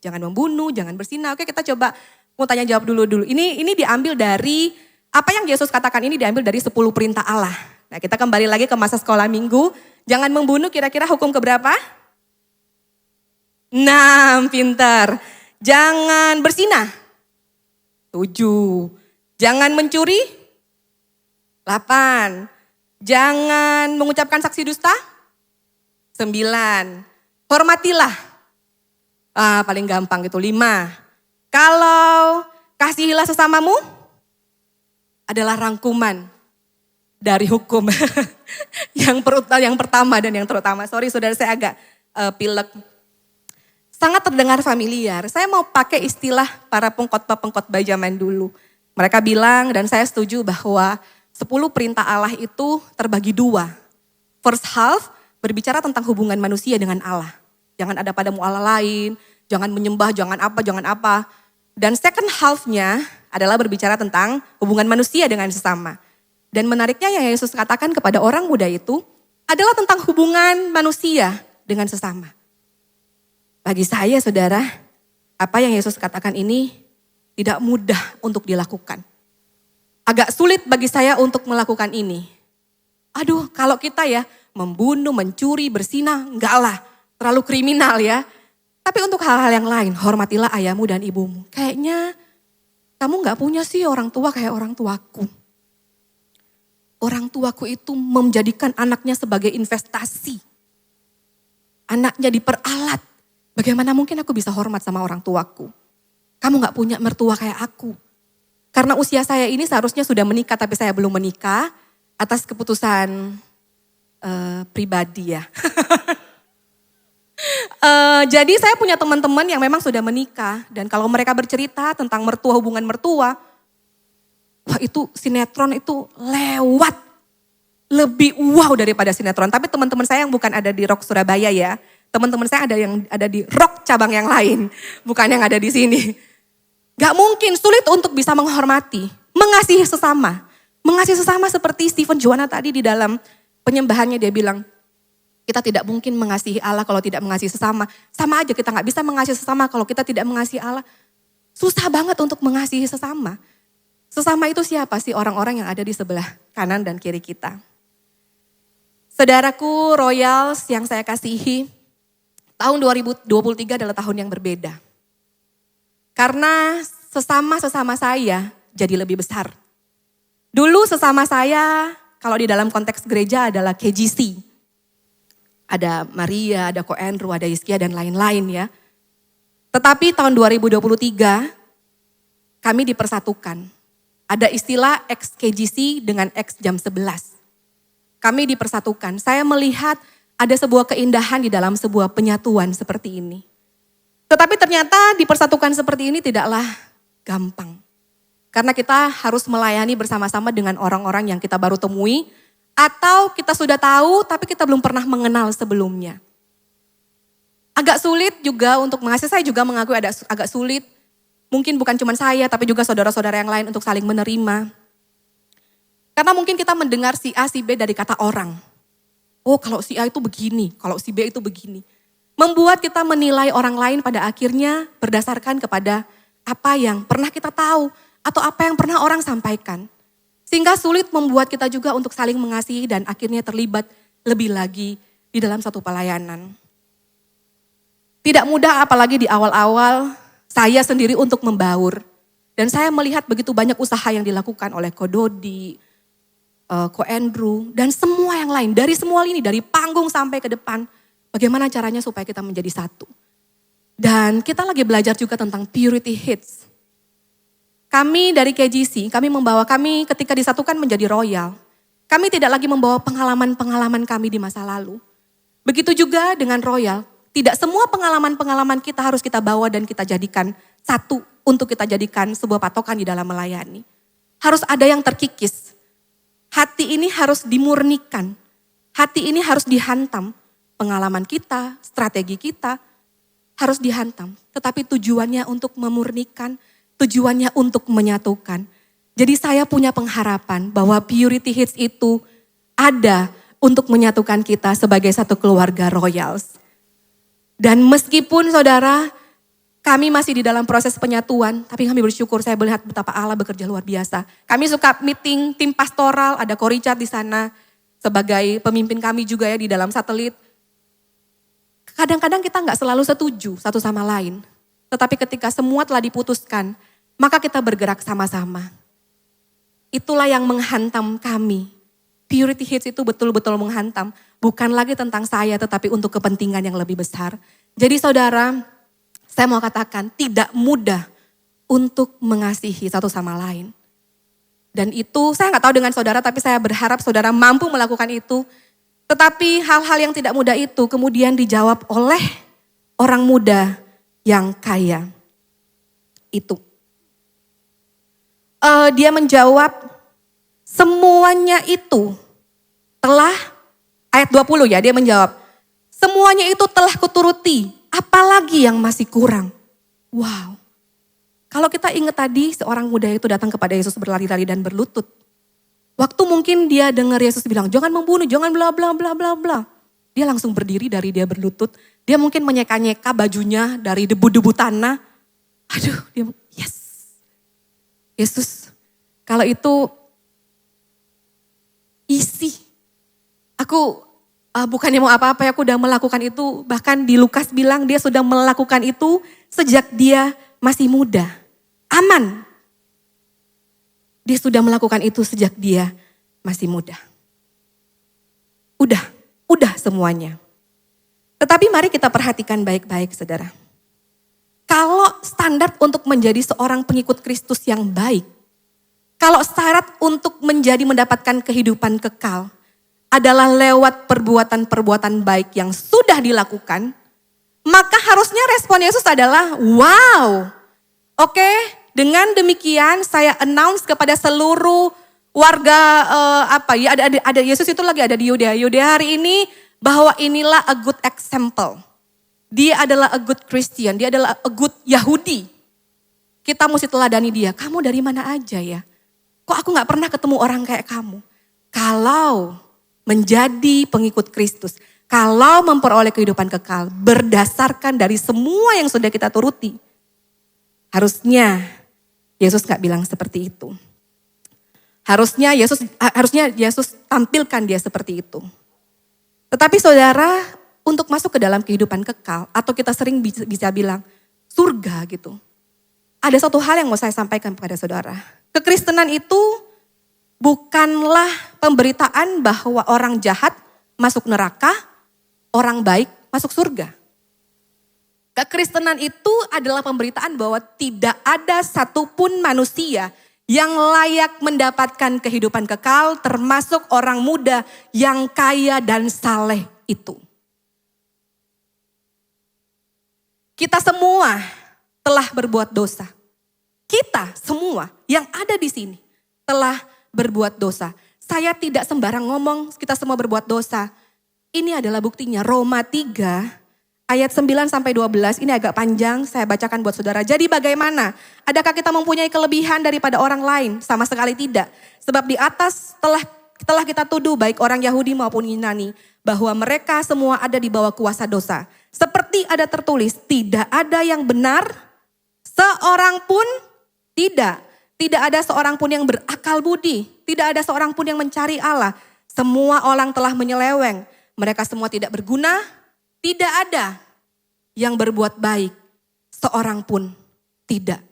Jangan membunuh, jangan berzina. Oke, kita coba mau tanya jawab dulu. Ini diambil dari apa yang Yesus katakan, ini diambil dari 10 perintah Allah. Nah, kita kembali lagi ke masa sekolah minggu. Jangan membunuh, kira-kira hukum keberapa? 6, pintar. Jangan berzina. 7. Jangan mencuri. 8. Jangan mengucapkan saksi dusta. 9. Hormatilah. Paling gampang gitu. 5. Kalau kasihilah sesamamu adalah rangkuman dari hukum yang pertama dan yang terutama. Sorry saudara, saya agak pilek. Sangat terdengar familiar. Saya mau pakai istilah para pengkhotbah zaman dulu. Mereka bilang, dan saya setuju bahwa 10 perintah Allah itu terbagi 2. First half berbicara tentang hubungan manusia dengan Allah. Jangan ada padamu Allah lain, jangan menyembah, jangan apa. Dan second half-nya adalah berbicara tentang hubungan manusia dengan sesama. Dan menariknya yang Yesus katakan kepada orang muda itu adalah tentang hubungan manusia dengan sesama. Bagi saya saudara, apa yang Yesus katakan ini tidak mudah untuk dilakukan. Agak sulit bagi saya untuk melakukan ini. Aduh, kalau kita ya membunuh, mencuri, berzina, enggak lah, terlalu kriminal ya. Tapi untuk hal-hal yang lain, hormatilah ayahmu dan ibumu. Kayaknya kamu enggak punya sih orang tua kayak orang tuaku. Orang tuaku itu menjadikan anaknya sebagai investasi. Anaknya diperalat. Bagaimana mungkin aku bisa hormat sama orang tuaku? Kamu gak punya mertua kayak aku. Karena usia saya ini seharusnya sudah menikah tapi saya belum menikah atas keputusan pribadi ya. Jadi saya punya teman-teman yang memang sudah menikah dan kalau mereka bercerita tentang mertua, hubungan mertua, wah itu sinetron itu lewat. Lebih wow daripada sinetron. Tapi teman-teman saya yang bukan ada di Rock Surabaya ya. Teman-teman saya ada yang ada di Rock cabang yang lain. Bukan yang ada di sini. Gak mungkin, sulit untuk bisa menghormati. Mengasihi sesama. Mengasihi sesama seperti Stephen Joanna tadi di dalam penyembahannya dia bilang. Kita tidak mungkin mengasihi Allah kalau tidak mengasihi sesama. Sama aja kita gak bisa mengasihi sesama kalau kita tidak mengasihi Allah. Susah banget untuk mengasihi sesama. Sesama itu siapa sih? Orang-orang yang ada di sebelah kanan dan kiri kita. Saudaraku Royals yang saya kasihi, tahun 2023 adalah tahun yang berbeda. Karena sesama saya jadi lebih besar. Dulu sesama saya kalau di dalam konteks gereja adalah KGC. Ada Maria, ada Ko Andrew, ada Iskia dan lain-lain ya. Tetapi tahun 2023 kami dipersatukan. Ada istilah ex-KGC dengan ex-jam 11. Kami dipersatukan. Saya melihat ada sebuah keindahan di dalam sebuah penyatuan seperti ini. Tetapi ternyata dipersatukan seperti ini tidaklah gampang. Karena kita harus melayani bersama-sama dengan orang-orang yang kita baru temui. Atau kita sudah tahu tapi kita belum pernah mengenal sebelumnya. Agak sulit juga untuk mengasihi, saya juga mengakui agak sulit. Mungkin bukan cuma saya tapi juga saudara-saudara yang lain untuk saling menerima. Karena mungkin kita mendengar si A, si B dari kata orang. Oh kalau si A itu begini, kalau si B itu begini. Membuat kita menilai orang lain pada akhirnya berdasarkan kepada apa yang pernah kita tahu. Atau apa yang pernah orang sampaikan. Sehingga sulit membuat kita juga untuk saling mengasihi dan akhirnya terlibat lebih lagi di dalam satu pelayanan. Tidak mudah apalagi di awal-awal saya sendiri untuk membaur. Dan saya melihat begitu banyak usaha yang dilakukan oleh Ko Dodi, Ko Andrew, dan semua yang lain. Dari semua lini, dari panggung sampai ke depan. Bagaimana caranya supaya kita menjadi satu. Dan kita lagi belajar juga tentang purity hits. Kami dari KGC, kami ketika disatukan menjadi royal. Kami tidak lagi membawa pengalaman-pengalaman kami di masa lalu. Begitu juga dengan royal. Tidak semua pengalaman-pengalaman kita harus kita bawa dan kita jadikan satu untuk kita jadikan sebuah patokan di dalam melayani. Harus ada yang terkikis. Hati ini harus dimurnikan. Hati ini harus dihantam. Pengalaman kita, strategi kita harus dihantam. Tetapi tujuannya untuk memurnikan, tujuannya untuk menyatukan. Jadi saya punya pengharapan bahwa Purity Hits itu ada untuk menyatukan kita sebagai satu keluarga Royals. Dan meskipun saudara, kami masih di dalam proses penyatuan, tapi kami bersyukur saya melihat betapa Allah bekerja luar biasa. Kami suka meeting tim pastoral, ada Ko Richard di sana sebagai pemimpin kami juga ya di dalam satelit. Kadang-kadang kita nggak selalu setuju satu sama lain. Tetapi ketika semua telah diputuskan, maka kita bergerak sama-sama. Itulah yang menghantam kami. Purity Hits itu betul-betul menghantam. Bukan lagi tentang saya tetapi untuk kepentingan yang lebih besar. Jadi saudara, saya mau katakan tidak mudah untuk mengasihi satu sama lain. Dan itu saya nggak tahu dengan saudara tapi saya berharap saudara mampu melakukan itu. Tetapi hal-hal yang tidak mudah itu kemudian dijawab oleh orang muda yang kaya. Itu. Dia menjawab semuanya itu telah, ayat 20 ya dia menjawab. Semuanya itu telah kuturuti, apalagi yang masih kurang. Wow. Kalau kita ingat tadi seorang muda itu datang kepada Yesus berlari-lari dan berlutut. Waktu mungkin dia dengar Yesus bilang jangan membunuh, jangan bla bla bla bla bla. Dia langsung berdiri dari dia berlutut. Dia mungkin menyeka-nyeka bajunya dari debu-debu tanah. Aduh dia yes. Yesus kalau itu isi. Aku bukannya mau apa-apa ya, aku udah melakukan itu. Bahkan di Lukas bilang dia sudah melakukan itu sejak dia masih muda. Aman. Dia sudah melakukan itu sejak dia masih muda. Udah semuanya. Tetapi mari kita perhatikan baik-baik saudara. Kalau standar untuk menjadi seorang pengikut Kristus yang baik, kalau syarat untuk mendapatkan kehidupan kekal adalah lewat perbuatan-perbuatan baik yang sudah dilakukan, maka harusnya respon Yesus adalah, wow, oke, dengan demikian saya announce kepada seluruh warga ada Yesus itu lagi ada di Yudea hari ini, bahwa inilah a good example. Dia adalah a good Christian, dia adalah a good Yahudi. Kita mesti teladani dia. Kamu dari mana aja ya? Kok aku gak pernah ketemu orang kayak kamu? Kalau menjadi pengikut Kristus, kalau memperoleh kehidupan kekal berdasarkan dari semua yang sudah kita turuti, harusnya Yesus gak bilang seperti itu. Harusnya Yesus tampilkan dia seperti itu. Tetapi saudara, untuk masuk ke dalam kehidupan kekal, atau kita sering bisa bilang surga gitu. Ada satu hal yang mau saya sampaikan kepada saudara. Kekristenan itu bukanlah pemberitaan bahwa orang jahat masuk neraka, orang baik masuk surga. Kekristenan itu adalah pemberitaan bahwa tidak ada satupun manusia yang layak mendapatkan kehidupan kekal, termasuk orang muda yang kaya dan saleh itu. Kita semua telah berbuat dosa. Kita semua yang ada di sini telah berbuat dosa. Saya tidak sembarang ngomong kita semua berbuat dosa. Ini adalah buktinya. Roma 3 ayat 9 sampai 12, ini agak panjang, saya bacakan buat saudara. Jadi bagaimana? Adakah kita mempunyai kelebihan daripada orang lain? Sama sekali tidak. Sebab di atas telah kita tuduh baik orang Yahudi maupun Yunani, bahwa mereka semua ada di bawah kuasa dosa. Seperti ada tertulis, tidak ada yang benar, seorang pun tidak. Tidak ada seorang pun yang berakal budi, tidak ada seorang pun yang mencari Allah. Semua orang telah menyeleweng, mereka semua tidak berguna, tidak ada yang berbuat baik, seorang pun tidak.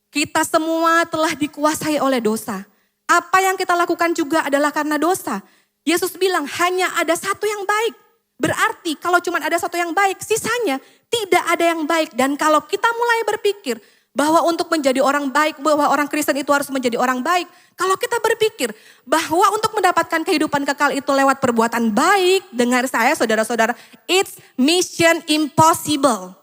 Kita semua telah dikuasai oleh dosa. Apa yang kita lakukan juga adalah karena dosa. Yesus bilang hanya ada satu yang baik. Berarti kalau cuma ada satu yang baik, sisanya tidak ada yang baik. Dan kalau kita mulai berpikir bahwa untuk menjadi orang baik, bahwa orang Kristen itu harus menjadi orang baik. Kalau kita berpikir bahwa untuk mendapatkan kehidupan kekal itu lewat perbuatan baik, dengar saya saudara-saudara, it's mission impossible.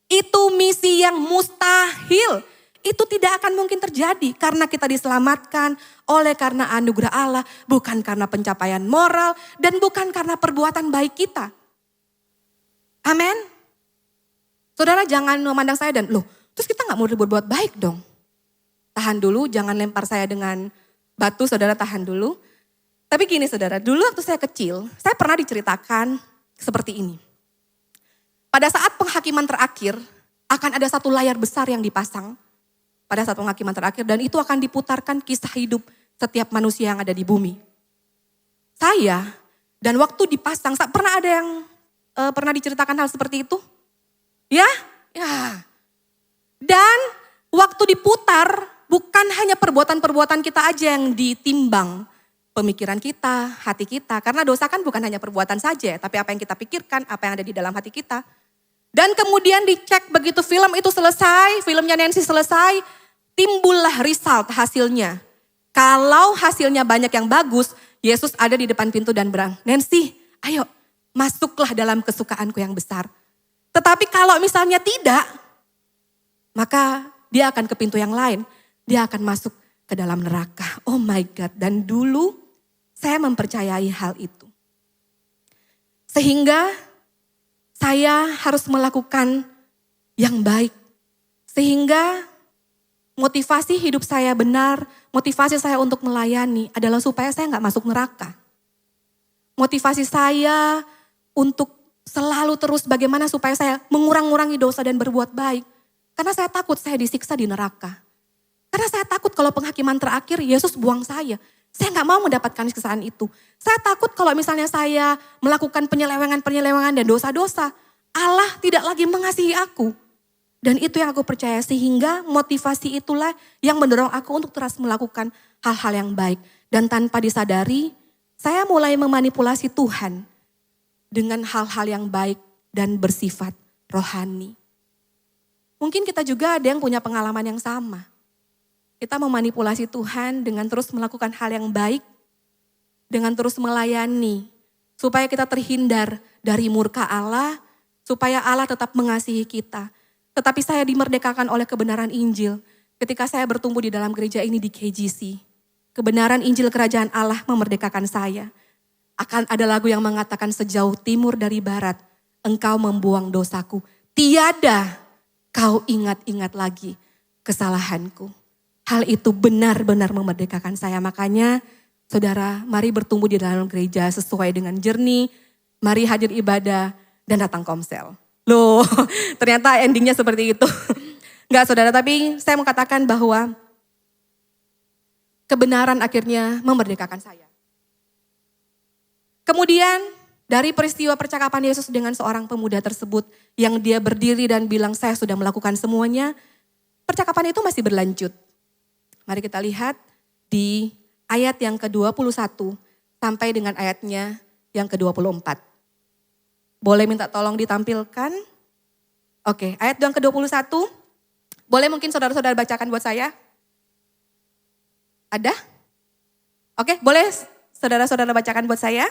Itu misi yang mustahil. Itu tidak akan mungkin terjadi karena kita diselamatkan oleh karena anugerah Allah, bukan karena pencapaian moral dan bukan karena perbuatan baik kita. Amin. Saudara jangan memandang saya dan loh, terus kita gak mau berbuat baik dong. Tahan dulu, jangan lempar saya dengan batu, saudara tahan dulu. Tapi gini saudara, dulu waktu saya kecil, saya pernah diceritakan seperti ini. Pada saat penghakiman terakhir, akan ada satu layar besar yang dipasang. Pada saat penghakiman terakhir, dan itu akan diputarkan kisah hidup setiap manusia yang ada di bumi. Saya, dan waktu dipasang, pernah ada yang pernah diceritakan hal seperti itu? Ya. Dan waktu diputar, bukan hanya perbuatan-perbuatan kita aja yang ditimbang. Pemikiran kita, hati kita. Karena dosa kan bukan hanya perbuatan saja, tapi apa yang kita pikirkan, apa yang ada di dalam hati kita. Dan kemudian dicek begitu film itu selesai, filmnya Nancy selesai, timbullah result hasilnya. Kalau hasilnya banyak yang bagus, Yesus ada di depan pintu dan bilang, Nancy ayo masuklah dalam kesukaanku yang besar. Tetapi kalau misalnya tidak, maka dia akan ke pintu yang lain. Dia akan masuk ke dalam neraka. Oh my God, dan dulu saya mempercayai hal itu. Sehingga saya harus melakukan yang baik. Sehingga motivasi hidup saya benar, motivasi saya untuk melayani adalah supaya saya gak masuk neraka. Motivasi saya untuk selalu terus bagaimana supaya saya mengurang-ngurangi dosa dan berbuat baik. Karena saya takut saya disiksa di neraka. Karena saya takut kalau penghakiman terakhir Yesus buang saya. Saya gak mau mendapatkan siksaan itu. Saya takut kalau misalnya saya melakukan penyelewengan dan dosa-dosa, Allah tidak lagi mengasihi aku. Dan itu yang aku percaya, sehingga motivasi itulah yang mendorong aku untuk terus melakukan hal-hal yang baik. Dan tanpa disadari, saya mulai memanipulasi Tuhan dengan hal-hal yang baik dan bersifat rohani. Mungkin kita juga ada yang punya pengalaman yang sama. Kita memanipulasi Tuhan dengan terus melakukan hal yang baik, dengan terus melayani, supaya kita terhindar dari murka Allah, supaya Allah tetap mengasihi kita. Tetapi saya dimerdekakan oleh kebenaran Injil ketika saya bertumbuh di dalam gereja ini di KGC. Kebenaran Injil Kerajaan Allah memerdekakan saya. Akan ada lagu yang mengatakan sejauh timur dari barat, engkau membuang dosaku. Tiada kau ingat-ingat lagi kesalahanku. Hal itu benar-benar memerdekakan saya. Makanya saudara, mari bertumbuh di dalam gereja sesuai dengan jernih. Mari hadir ibadah dan datang komsel. Loh, ternyata endingnya seperti itu. Enggak saudara, tapi saya mau katakan bahwa kebenaran akhirnya memerdekakan saya. Kemudian dari peristiwa percakapan Yesus dengan seorang pemuda tersebut yang dia berdiri dan bilang saya sudah melakukan semuanya, percakapan itu masih berlanjut. Mari kita lihat di ayat yang ke-21 sampai dengan ayatnya yang ke-24. Boleh minta tolong ditampilkan? Oke, ayat yang ke-21. Boleh mungkin saudara-saudara bacakan buat saya? Ada? Oke, boleh saudara-saudara bacakan buat saya?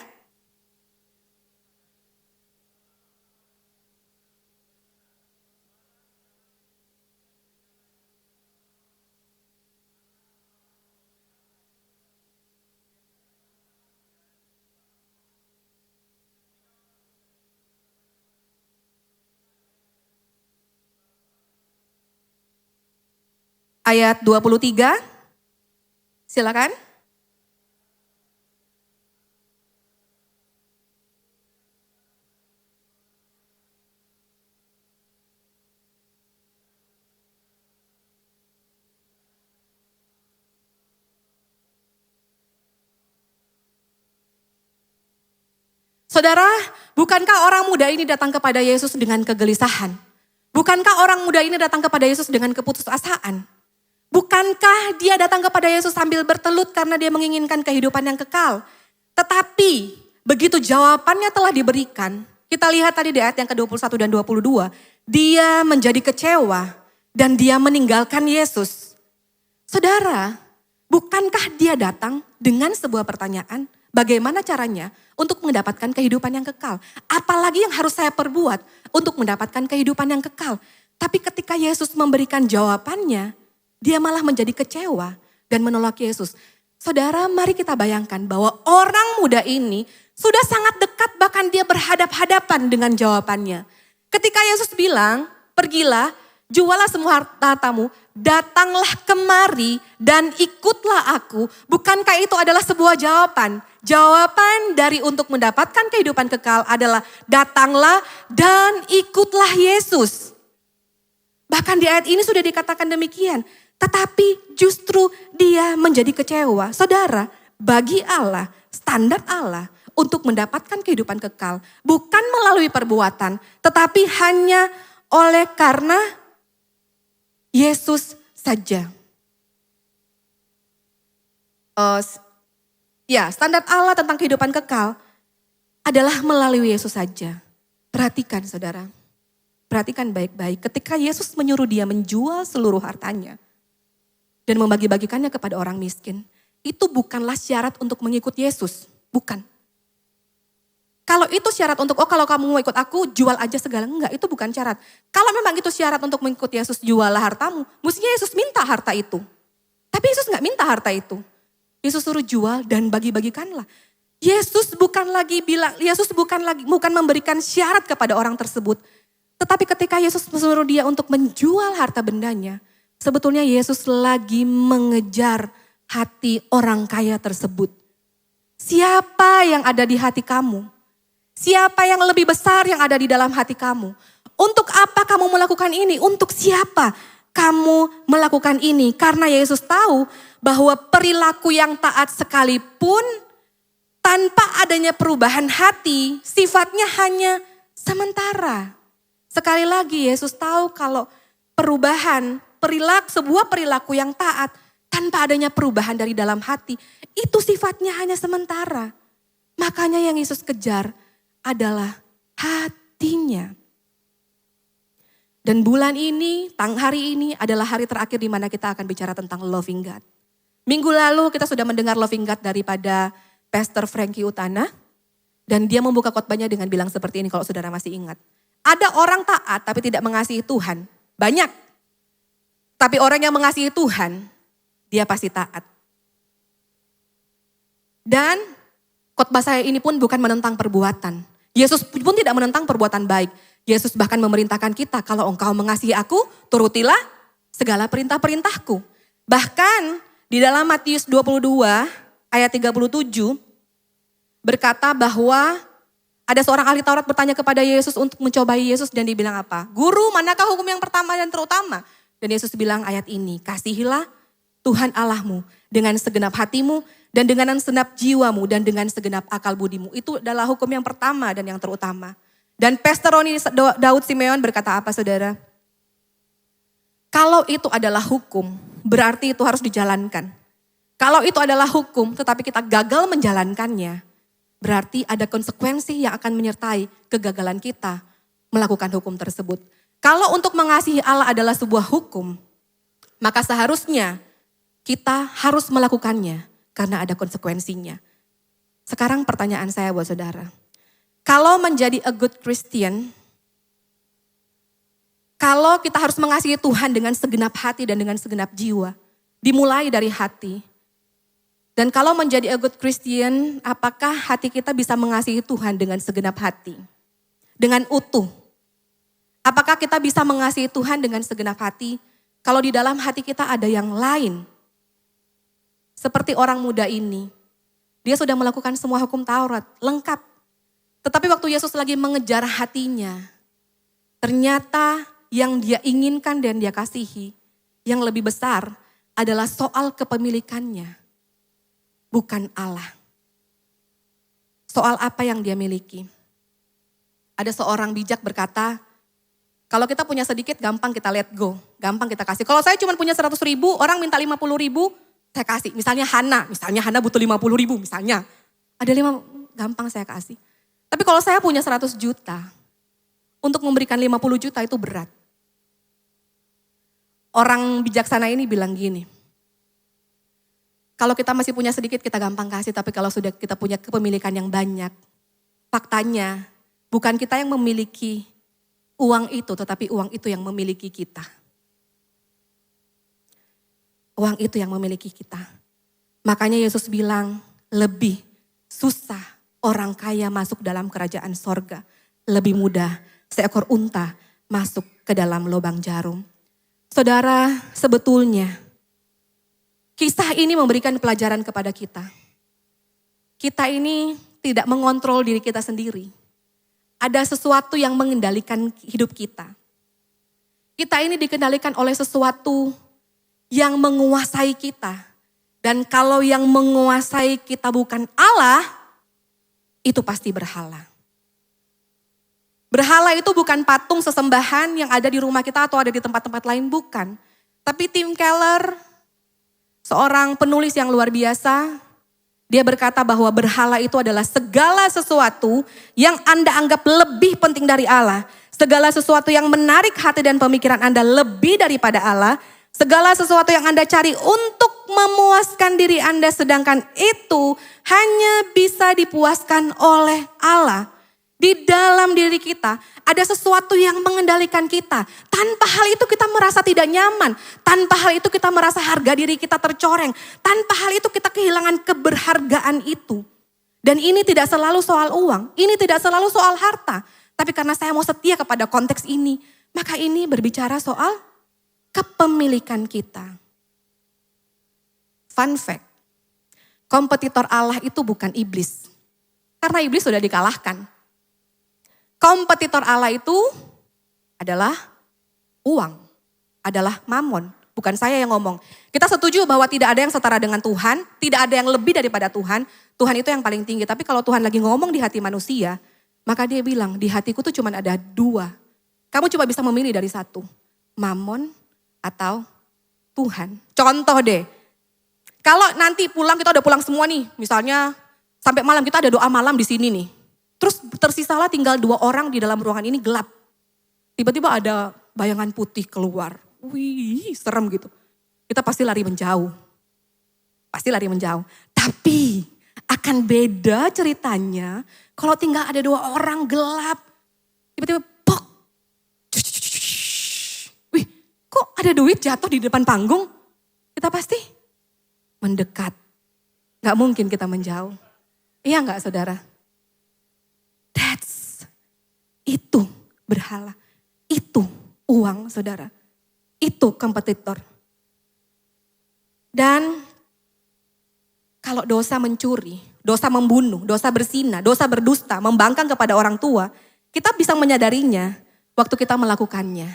Ayat 23, silakan. Saudara, bukankah orang muda ini datang kepada Yesus dengan kegelisahan? Bukankah orang muda ini datang kepada Yesus dengan keputusasaan? Bukankah dia datang kepada Yesus sambil bertelut karena dia menginginkan kehidupan yang kekal? Tetapi begitu jawabannya telah diberikan, kita lihat tadi di ayat yang ke-21 dan 22, dia menjadi kecewa dan dia meninggalkan Yesus. Saudara, bukankah dia datang dengan sebuah pertanyaan, bagaimana caranya untuk mendapatkan kehidupan yang kekal? Apalagi yang harus saya perbuat untuk mendapatkan kehidupan yang kekal? Tapi ketika Yesus memberikan jawabannya, dia malah menjadi kecewa dan menolak Yesus. Saudara, mari kita bayangkan bahwa orang muda ini sudah sangat dekat, bahkan dia berhadap-hadapan dengan jawabannya. Ketika Yesus bilang, pergilah, jualah semua hartamu, datanglah kemari dan ikutlah aku. Bukankah itu adalah sebuah jawaban? Jawaban dari untuk mendapatkan kehidupan kekal adalah datanglah dan ikutlah Yesus. Bahkan di ayat ini sudah dikatakan demikian. Tetapi justru dia menjadi kecewa. Saudara, bagi Allah, standar Allah untuk mendapatkan kehidupan kekal bukan melalui perbuatan, tetapi hanya oleh karena Yesus saja. Standar Allah tentang kehidupan kekal adalah melalui Yesus saja. Perhatikan saudara, perhatikan baik-baik. Ketika Yesus menyuruh dia menjual seluruh hartanya dan membagi-bagikannya kepada orang miskin, itu bukanlah syarat untuk mengikut Yesus, bukan. Kalau itu syarat untuk, kalau kamu mau ikut aku, jual aja segala, enggak, itu bukan syarat. Kalau memang itu syarat untuk mengikut Yesus, jualah hartamu, mestinya Yesus minta harta itu. Tapi Yesus enggak minta harta itu. Yesus suruh jual dan bagi-bagikanlah. Yesus bukan memberikan syarat kepada orang tersebut. Tetapi ketika Yesus menyuruh dia untuk menjual harta bendanya, sebetulnya Yesus lagi mengejar hati orang kaya tersebut. Siapa yang ada di hati kamu? Siapa yang lebih besar yang ada di dalam hati kamu? Untuk apa kamu melakukan ini? Untuk siapa kamu melakukan ini? Karena Yesus tahu bahwa perilaku yang taat sekalipun tanpa adanya perubahan hati, sifatnya hanya sementara. Sekali lagi Yesus tahu kalau sebuah perilaku yang taat tanpa adanya perubahan dari dalam hati, itu sifatnya hanya sementara. Makanya yang Yesus kejar adalah hatinya. Dan bulan ini, hari ini adalah hari terakhir di mana kita akan bicara tentang loving God. Minggu lalu kita sudah mendengar loving God daripada Pastor Frankie Utana. Dan dia membuka khotbahnya dengan bilang seperti ini kalau saudara masih ingat. Ada orang taat tapi tidak mengasihi Tuhan. Banyak. Tapi orang yang mengasihi Tuhan, dia pasti taat. Dan khotbah saya ini pun bukan menentang perbuatan. Yesus pun tidak menentang perbuatan baik. Yesus bahkan memerintahkan kita, kalau engkau mengasihi aku, turutilah segala perintah-perintahku. Bahkan di dalam Matius 22 ayat 37, berkata bahwa ada seorang ahli Taurat bertanya kepada Yesus untuk mencobai Yesus dan dibilang apa? Guru, manakah hukum yang pertama dan terutama? Dan Yesus bilang ayat ini, kasihilah Tuhan Allahmu dengan segenap hatimu dan dengan segenap jiwamu dan dengan segenap akal budimu. Itu adalah hukum yang pertama dan yang terutama. Dan Pastor Roni Daud Simeon berkata apa saudara? Kalau itu adalah hukum, berarti itu harus dijalankan. Kalau itu adalah hukum tetapi kita gagal menjalankannya, berarti ada konsekuensi yang akan menyertai kegagalan kita melakukan hukum tersebut. Kalau untuk mengasihi Allah adalah sebuah hukum, maka seharusnya kita harus melakukannya karena ada konsekuensinya. Sekarang pertanyaan saya buat saudara. Kalau menjadi a good Christian, kalau kita harus mengasihi Tuhan dengan segenap hati dan dengan segenap jiwa, dimulai dari hati. Dan kalau menjadi a good Christian, apakah hati kita bisa mengasihi Tuhan dengan segenap hati? Dengan utuh. Apakah kita bisa mengasihi Tuhan dengan segenap hati? Kalau di dalam hati kita ada yang lain. Seperti orang muda ini. Dia sudah melakukan semua hukum Taurat, lengkap. Tetapi waktu Yesus lagi mengejar hatinya, ternyata yang dia inginkan dan dia kasihi, yang lebih besar adalah soal kepemilikannya. Bukan Allah. Soal apa yang dia miliki. Ada seorang bijak berkata, kalau kita punya sedikit gampang kita let go. Gampang kita kasih. Kalau saya cuma punya 100 ribu, orang minta 50 ribu, saya kasih. Misalnya Hana butuh 50 ribu misalnya. Ada 5, gampang saya kasih. Tapi kalau saya punya 100 juta, untuk memberikan 50 juta itu berat. Orang bijaksana ini bilang gini, kalau kita masih punya sedikit kita gampang kasih, tapi kalau sudah kita punya kepemilikan yang banyak, faktanya bukan kita yang memiliki uang itu, tetapi uang itu yang memiliki kita. Uang itu yang memiliki kita. Makanya Yesus bilang, lebih susah orang kaya masuk dalam kerajaan sorga. Lebih mudah seekor unta masuk ke dalam lubang jarum. Saudara, sebetulnya kisah ini memberikan pelajaran kepada kita. Kita ini tidak mengontrol diri kita sendiri. Ada sesuatu yang mengendalikan hidup kita. Kita ini dikendalikan oleh sesuatu yang menguasai kita. Dan kalau yang menguasai kita bukan Allah, itu pasti berhala. Berhala itu bukan patung sesembahan yang ada di rumah kita atau ada di tempat-tempat lain, bukan. Tapi Tim Keller, seorang penulis yang luar biasa, dia berkata bahwa berhala itu adalah segala sesuatu yang Anda anggap lebih penting dari Allah. Segala sesuatu yang menarik hati dan pemikiran Anda lebih daripada Allah. Segala sesuatu yang Anda cari untuk memuaskan diri Anda, sedangkan itu hanya bisa dipuaskan oleh Allah. Di dalam diri kita ada sesuatu yang mengendalikan kita. Tanpa hal itu kita merasa tidak nyaman. Tanpa hal itu kita merasa harga diri kita tercoreng. Tanpa hal itu kita kehilangan keberhargaan itu. Dan ini tidak selalu soal uang. Ini tidak selalu soal harta. Tapi karena saya mau setia kepada konteks ini, maka ini berbicara soal kepemilikan kita. Fun fact, kompetitor Allah itu bukan iblis. Karena iblis sudah dikalahkan. Kompetitor Allah itu adalah uang, adalah mamon. Bukan saya yang ngomong. Kita setuju bahwa tidak ada yang setara dengan Tuhan, tidak ada yang lebih daripada Tuhan. Tuhan itu yang paling tinggi. Tapi kalau Tuhan lagi ngomong di hati manusia, maka dia bilang di hatiku tuh cuma ada 2. Kamu cuma bisa memilih dari 1. Mamon atau Tuhan. Contoh deh. Kalau nanti pulang, kita udah pulang semua nih. Misalnya sampai malam kita ada doa malam di sini nih. Terus tersisalah tinggal 2 orang di dalam ruangan ini gelap. Tiba-tiba ada bayangan putih keluar. Wih, serem gitu. Kita pasti lari menjauh. Pasti lari menjauh. Tapi akan beda ceritanya kalau tinggal ada 2 orang gelap. Tiba-tiba pok. Wih, kok ada duit jatuh di depan panggung? Kita pasti mendekat. Gak mungkin kita menjauh. Iya gak saudara? Itu berhala. Itu uang saudara. Itu kompetitor. Dan kalau dosa mencuri, dosa membunuh, dosa berzina, dosa berdusta, membangkang kepada orang tua, kita bisa menyadarinya waktu kita melakukannya.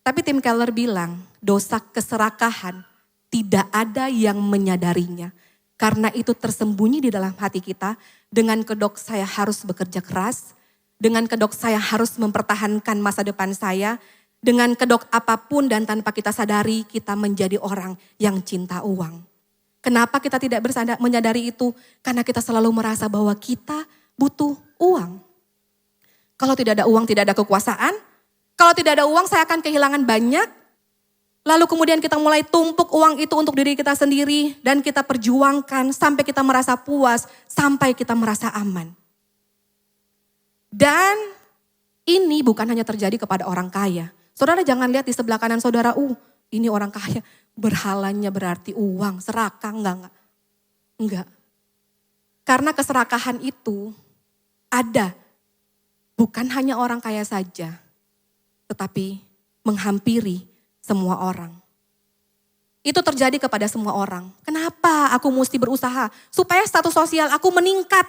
Tapi Tim Keller bilang, dosa keserakahan tidak ada yang menyadarinya. Karena itu tersembunyi di dalam hati kita, dengan kedok saya harus bekerja keras, dengan kedok saya harus mempertahankan masa depan saya, dengan kedok apapun dan tanpa kita sadari kita menjadi orang yang cinta uang. Kenapa kita tidak menyadari itu? Karena kita selalu merasa bahwa kita butuh uang. Kalau tidak ada uang tidak ada kekuasaan, kalau tidak ada uang saya akan kehilangan banyak. Lalu kemudian kita mulai tumpuk uang itu untuk diri kita sendiri dan kita perjuangkan sampai kita merasa puas, sampai kita merasa aman. Dan ini bukan hanya terjadi kepada orang kaya. Saudara jangan lihat di sebelah kanan saudara, ini orang kaya, berhalanya berarti uang, serakah, enggak. Karena keserakahan itu ada, bukan hanya orang kaya saja, tetapi menghampiri semua orang. Itu terjadi kepada semua orang. Kenapa aku mesti berusaha? Supaya status sosial aku meningkat.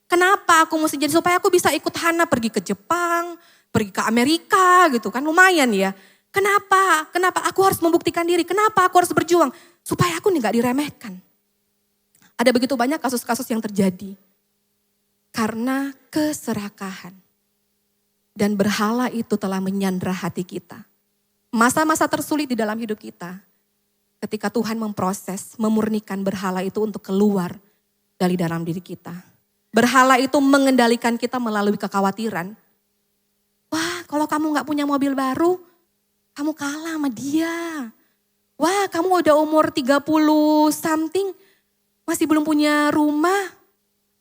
Kenapa aku mesti jadi, supaya aku bisa ikut Hana pergi ke Jepang, pergi ke Amerika gitu kan, lumayan ya. Kenapa aku harus membuktikan diri, kenapa aku harus berjuang, supaya aku nih gak diremehkan. Ada begitu banyak kasus-kasus yang terjadi. Karena keserakahan. Dan berhala itu telah menyandra hati kita. Masa-masa tersulit di dalam hidup kita, ketika Tuhan memproses, memurnikan berhala itu untuk keluar dari dalam diri kita. Berhala itu mengendalikan kita melalui kekhawatiran. Wah, kalau kamu gak punya mobil baru, kamu kalah sama dia. Wah, kamu udah umur 30 something, masih belum punya rumah.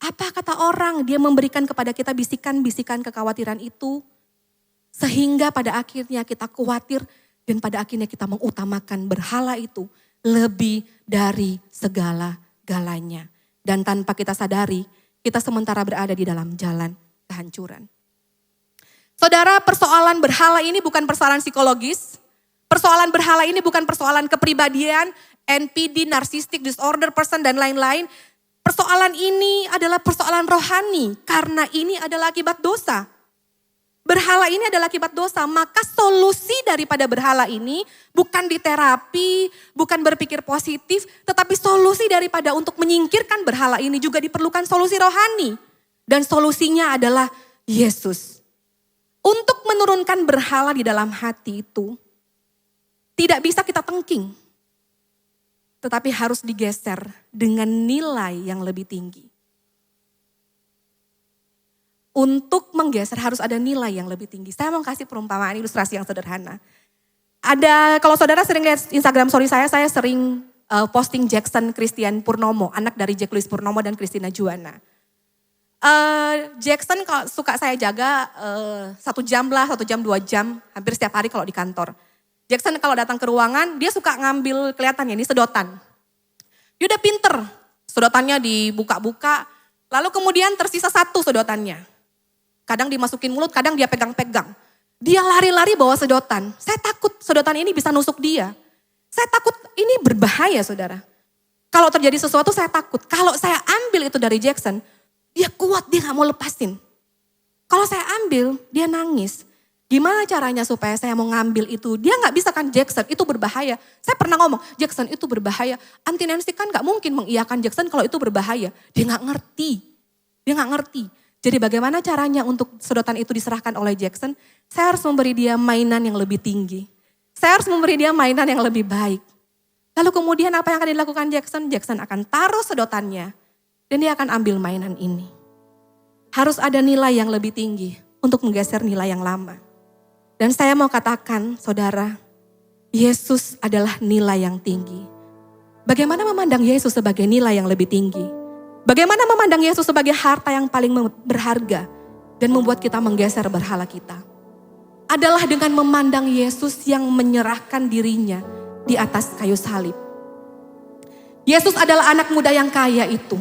Apa kata orang? Dia memberikan kepada kita bisikan-bisikan kekhawatiran itu. Sehingga pada akhirnya kita khawatir dan pada akhirnya kita mengutamakan berhala itu lebih dari segala-galanya. Dan tanpa kita sadari, kita sementara berada di dalam jalan kehancuran. Saudara, persoalan berhala ini bukan persoalan psikologis. Persoalan berhala ini bukan persoalan kepribadian, NPD, narcissistic disorder person dan lain-lain. Persoalan ini adalah persoalan rohani karena ini adalah akibat dosa. Berhala ini adalah akibat dosa, maka solusi daripada berhala ini bukan di terapi, bukan berpikir positif, tetapi solusi daripada untuk menyingkirkan berhala ini juga diperlukan solusi rohani. Dan solusinya adalah Yesus. Untuk menurunkan berhala di dalam hati itu, tidak bisa kita tengking, tetapi harus digeser dengan nilai yang lebih tinggi. Untuk menggeser harus ada nilai yang lebih tinggi. Saya mau kasih perumpamaan ilustrasi yang sederhana. Kalau saudara sering lihat Instagram story saya sering posting Jackson Christian Purnomo, anak dari Jack Louis Purnomo dan Christina Juwana. Jackson kalau suka saya jaga 1 jam lah, 1 jam 2 jam, hampir setiap hari kalau di kantor. Jackson kalau datang ke ruangan, dia suka ngambil kelihatannya ini sedotan. Dia udah pinter, sedotannya dibuka-buka, lalu kemudian tersisa 1 sedotannya. Kadang dimasukin mulut, kadang dia pegang-pegang. Dia lari-lari bawa sedotan. Saya takut sedotan ini bisa nusuk dia. Saya takut ini berbahaya saudara. Kalau terjadi sesuatu saya takut. Kalau saya ambil itu dari Jackson, dia kuat, dia gak mau lepasin. Kalau saya ambil, dia nangis. Gimana caranya supaya saya mau ngambil itu? Dia gak bisa kan Jackson, itu berbahaya. Saya pernah ngomong, Jackson itu berbahaya. Anti Nancy kan gak mungkin mengiyakan Jackson kalau itu berbahaya. Dia gak ngerti. Jadi bagaimana caranya untuk sedotan itu diserahkan oleh Jackson? Saya harus memberi dia mainan yang lebih tinggi. Saya harus memberi dia mainan yang lebih baik. Lalu kemudian apa yang akan dilakukan Jackson? Jackson akan taruh sedotannya dan dia akan ambil mainan ini. Harus ada nilai yang lebih tinggi untuk menggeser nilai yang lama. Dan saya mau katakan, saudara, Yesus adalah nilai yang tinggi. Bagaimana memandang Yesus sebagai nilai yang lebih tinggi? Bagaimana memandang Yesus sebagai harta yang paling berharga dan membuat kita menggeser berhala kita? Adalah dengan memandang Yesus yang menyerahkan dirinya di atas kayu salib. Yesus adalah anak muda yang kaya itu.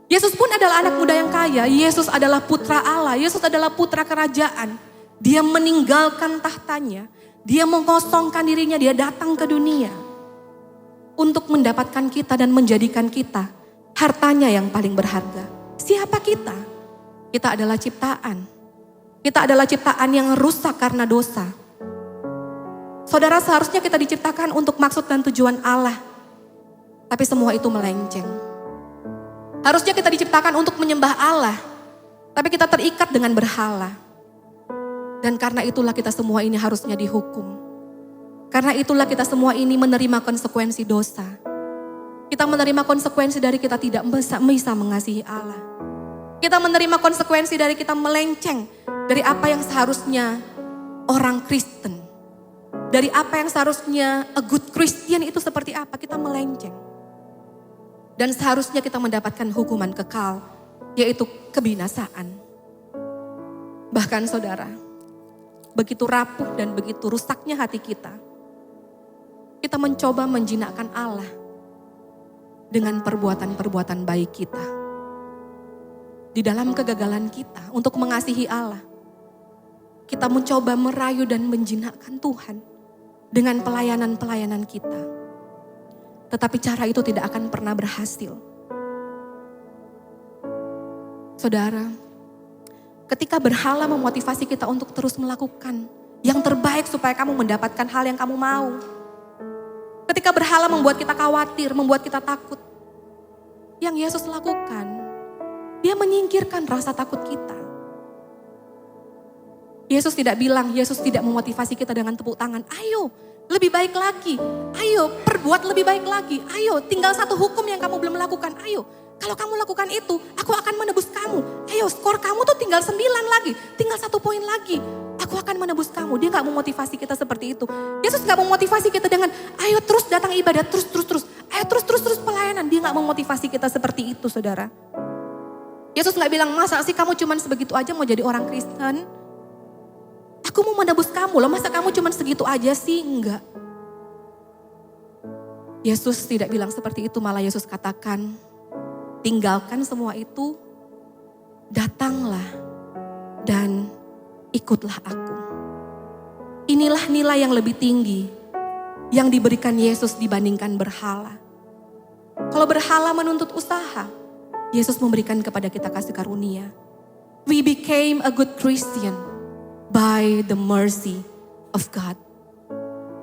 Yesus pun adalah anak muda yang kaya. Yesus adalah putra Allah. Yesus adalah putra kerajaan. Dia meninggalkan tahtanya. Dia mengosongkan dirinya. Dia datang ke dunia. Untuk mendapatkan kita dan menjadikan kita hartanya yang paling berharga. Siapa kita? Kita adalah ciptaan. Kita adalah ciptaan yang rusak karena dosa. Saudara, seharusnya kita diciptakan untuk maksud dan tujuan Allah. Tapi semua itu melenceng. Harusnya kita diciptakan untuk menyembah Allah. Tapi kita terikat dengan berhala. Dan karena itulah kita semua ini harusnya dihukum. Karena itulah kita semua ini menerima konsekuensi dosa. Kita menerima konsekuensi dari kita tidak bisa mengasihi Allah. Kita menerima konsekuensi dari kita melenceng dari apa yang seharusnya orang Kristen. Dari apa yang seharusnya a good Christian itu seperti apa, kita melenceng. Dan seharusnya kita mendapatkan hukuman kekal, yaitu kebinasaan. Bahkan saudara, begitu rapuh dan begitu rusaknya hati kita mencoba menjinakkan Allah dengan perbuatan-perbuatan baik kita. Di dalam kegagalan kita untuk mengasihi Allah, kita mencoba merayu dan menjinakkan Tuhan dengan pelayanan-pelayanan kita. Tetapi cara itu tidak akan pernah berhasil. Saudara, ketika berhala memotivasi kita untuk terus melakukan yang terbaik supaya kamu mendapatkan hal yang kamu mau. Ketika berhala membuat kita khawatir, membuat kita takut. Yang Yesus lakukan, dia menyingkirkan rasa takut kita. Yesus tidak bilang, Yesus tidak memotivasi kita dengan tepuk tangan. Ayo, lebih baik lagi. Ayo, perbuat lebih baik lagi. Ayo, tinggal satu hukum yang kamu belum lakukan. Ayo, kalau kamu lakukan itu, aku akan menebus kamu. Ayo, skor kamu tuh tinggal 9 lagi. Tinggal 1 poin lagi. Aku akan menebus kamu. Dia gak memotivasi kita seperti itu. Yesus gak memotivasi kita dengan, ayo terus datang ibadah, terus. Ayo terus pelayanan. Dia gak memotivasi kita seperti itu, saudara. Yesus gak bilang, masa sih kamu cuman sebegitu aja mau jadi orang Kristen? Aku mau menebus kamu loh, masa kamu cuman segitu aja sih? Enggak. Yesus tidak bilang seperti itu, malah Yesus katakan, tinggalkan semua itu, datanglah dan ikutlah aku. Inilah nilai yang lebih tinggi yang diberikan Yesus dibandingkan berhala. Kalau berhala menuntut usaha, Yesus memberikan kepada kita kasih karunia. We became a good Christian by the mercy of God.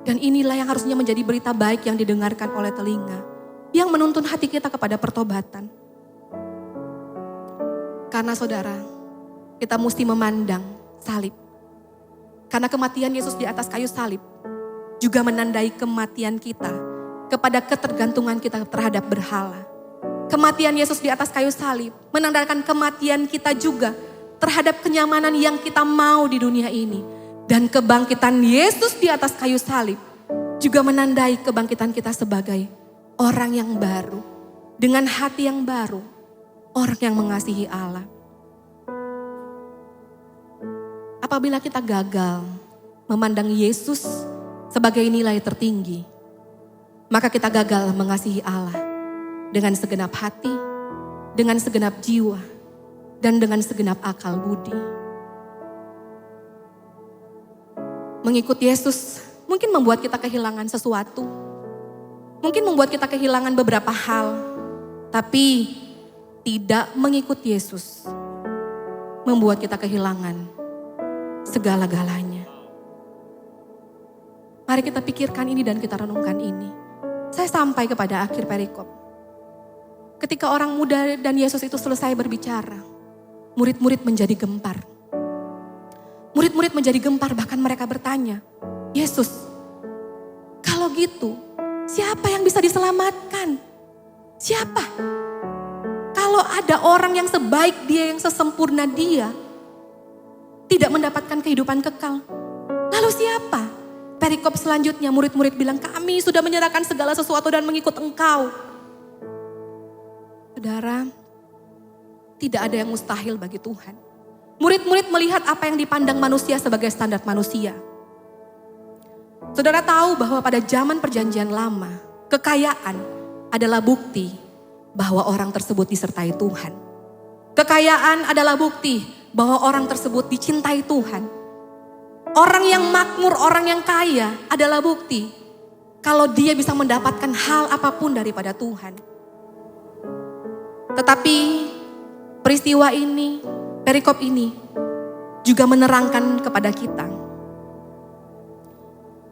Dan inilah yang harusnya menjadi berita baik yang didengarkan oleh telinga, yang menuntun hati kita kepada pertobatan. Karena saudara, kita mesti memandang salib. Karena kematian Yesus di atas kayu salib juga menandai kematian kita kepada ketergantungan kita terhadap berhala. Kematian Yesus di atas kayu salib menandakan kematian kita juga terhadap kenyamanan yang kita mau di dunia ini. Dan kebangkitan Yesus di atas kayu salib juga menandai kebangkitan kita sebagai orang yang baru. Dengan hati yang baru, orang yang mengasihi Allah. Apabila kita gagal memandang Yesus sebagai nilai tertinggi, maka kita gagal mengasihi Allah dengan segenap hati, dengan segenap jiwa, dan dengan segenap akal budi. Mengikut Yesus mungkin membuat kita kehilangan sesuatu, mungkin membuat kita kehilangan beberapa hal, tapi tidak mengikut Yesus membuat kita kehilangan segala-galanya. Mari kita pikirkan ini dan kita renungkan ini. Saya sampai kepada akhir perikop. Ketika orang muda dan Yesus itu selesai berbicara, murid-murid menjadi gempar. Murid-murid menjadi gempar, bahkan mereka bertanya, Yesus, kalau gitu siapa yang bisa diselamatkan? Siapa? Kalau ada orang yang sebaik dia, yang sesempurna dia, tidak mendapatkan kehidupan kekal, Lalu siapa? Perikop selanjutnya murid-murid bilang, kami sudah menyerahkan segala sesuatu dan mengikut engkau. Saudara, tidak ada yang mustahil bagi Tuhan. Murid-murid melihat apa yang dipandang manusia sebagai standar manusia. Saudara tahu bahwa pada zaman perjanjian lama, kekayaan adalah bukti bahwa orang tersebut disertai Tuhan. Kekayaan adalah bukti bahwa orang tersebut dicintai Tuhan. Orang yang makmur, orang yang kaya adalah bukti kalau dia bisa mendapatkan hal apapun daripada Tuhan. Tetapi peristiwa ini, perikop ini juga menerangkan kepada kita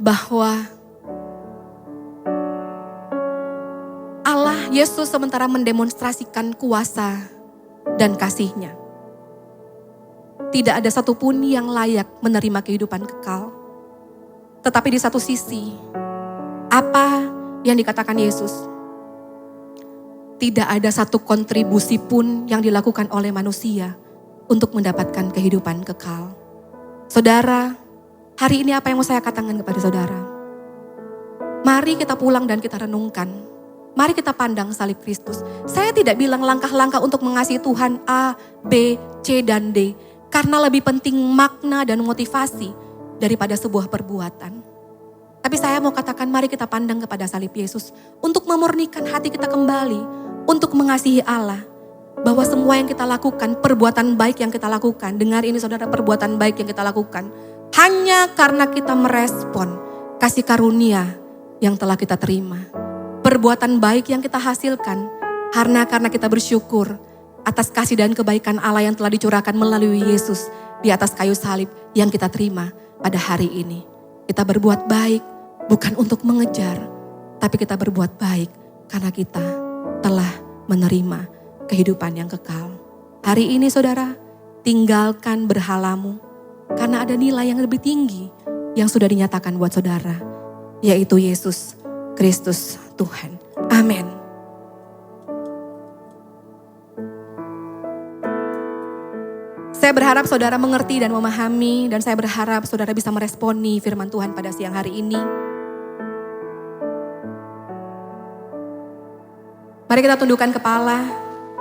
bahwa Allah Yesus sementara mendemonstrasikan kuasa dan kasih-Nya. Tidak ada satupun yang layak menerima kehidupan kekal. Tetapi di satu sisi, apa yang dikatakan Yesus? Tidak ada satu kontribusi pun yang dilakukan oleh manusia untuk mendapatkan kehidupan kekal. Saudara, hari ini apa yang mau saya katakan kepada saudara? Mari kita pulang dan kita renungkan. Mari kita pandang salib Kristus. Saya tidak bilang langkah-langkah untuk mengasihi Tuhan A, B, C, dan D. Karena lebih penting makna dan motivasi daripada sebuah perbuatan. Tapi saya mau katakan mari kita pandang kepada salib Yesus. Untuk memurnikan hati kita kembali. Untuk mengasihi Allah. Bahwa semua yang kita lakukan, perbuatan baik yang kita lakukan. Dengar ini saudara, perbuatan baik yang kita lakukan. Hanya karena kita merespon kasih karunia yang telah kita terima. Perbuatan baik yang kita hasilkan karena kita bersyukur atas kasih dan kebaikan Allah yang telah dicurahkan melalui Yesus di atas kayu salib yang kita terima pada hari ini. Kita berbuat baik bukan untuk mengejar, tapi kita berbuat baik karena kita telah menerima kehidupan yang kekal. Hari ini saudara, tinggalkan berhalamu karena ada nilai yang lebih tinggi yang sudah dinyatakan buat saudara, yaitu Yesus Kristus Tuhan. Amin. Saya berharap saudara mengerti dan memahami, dan saya berharap saudara bisa meresponi firman Tuhan pada siang hari ini. Mari kita tundukkan kepala,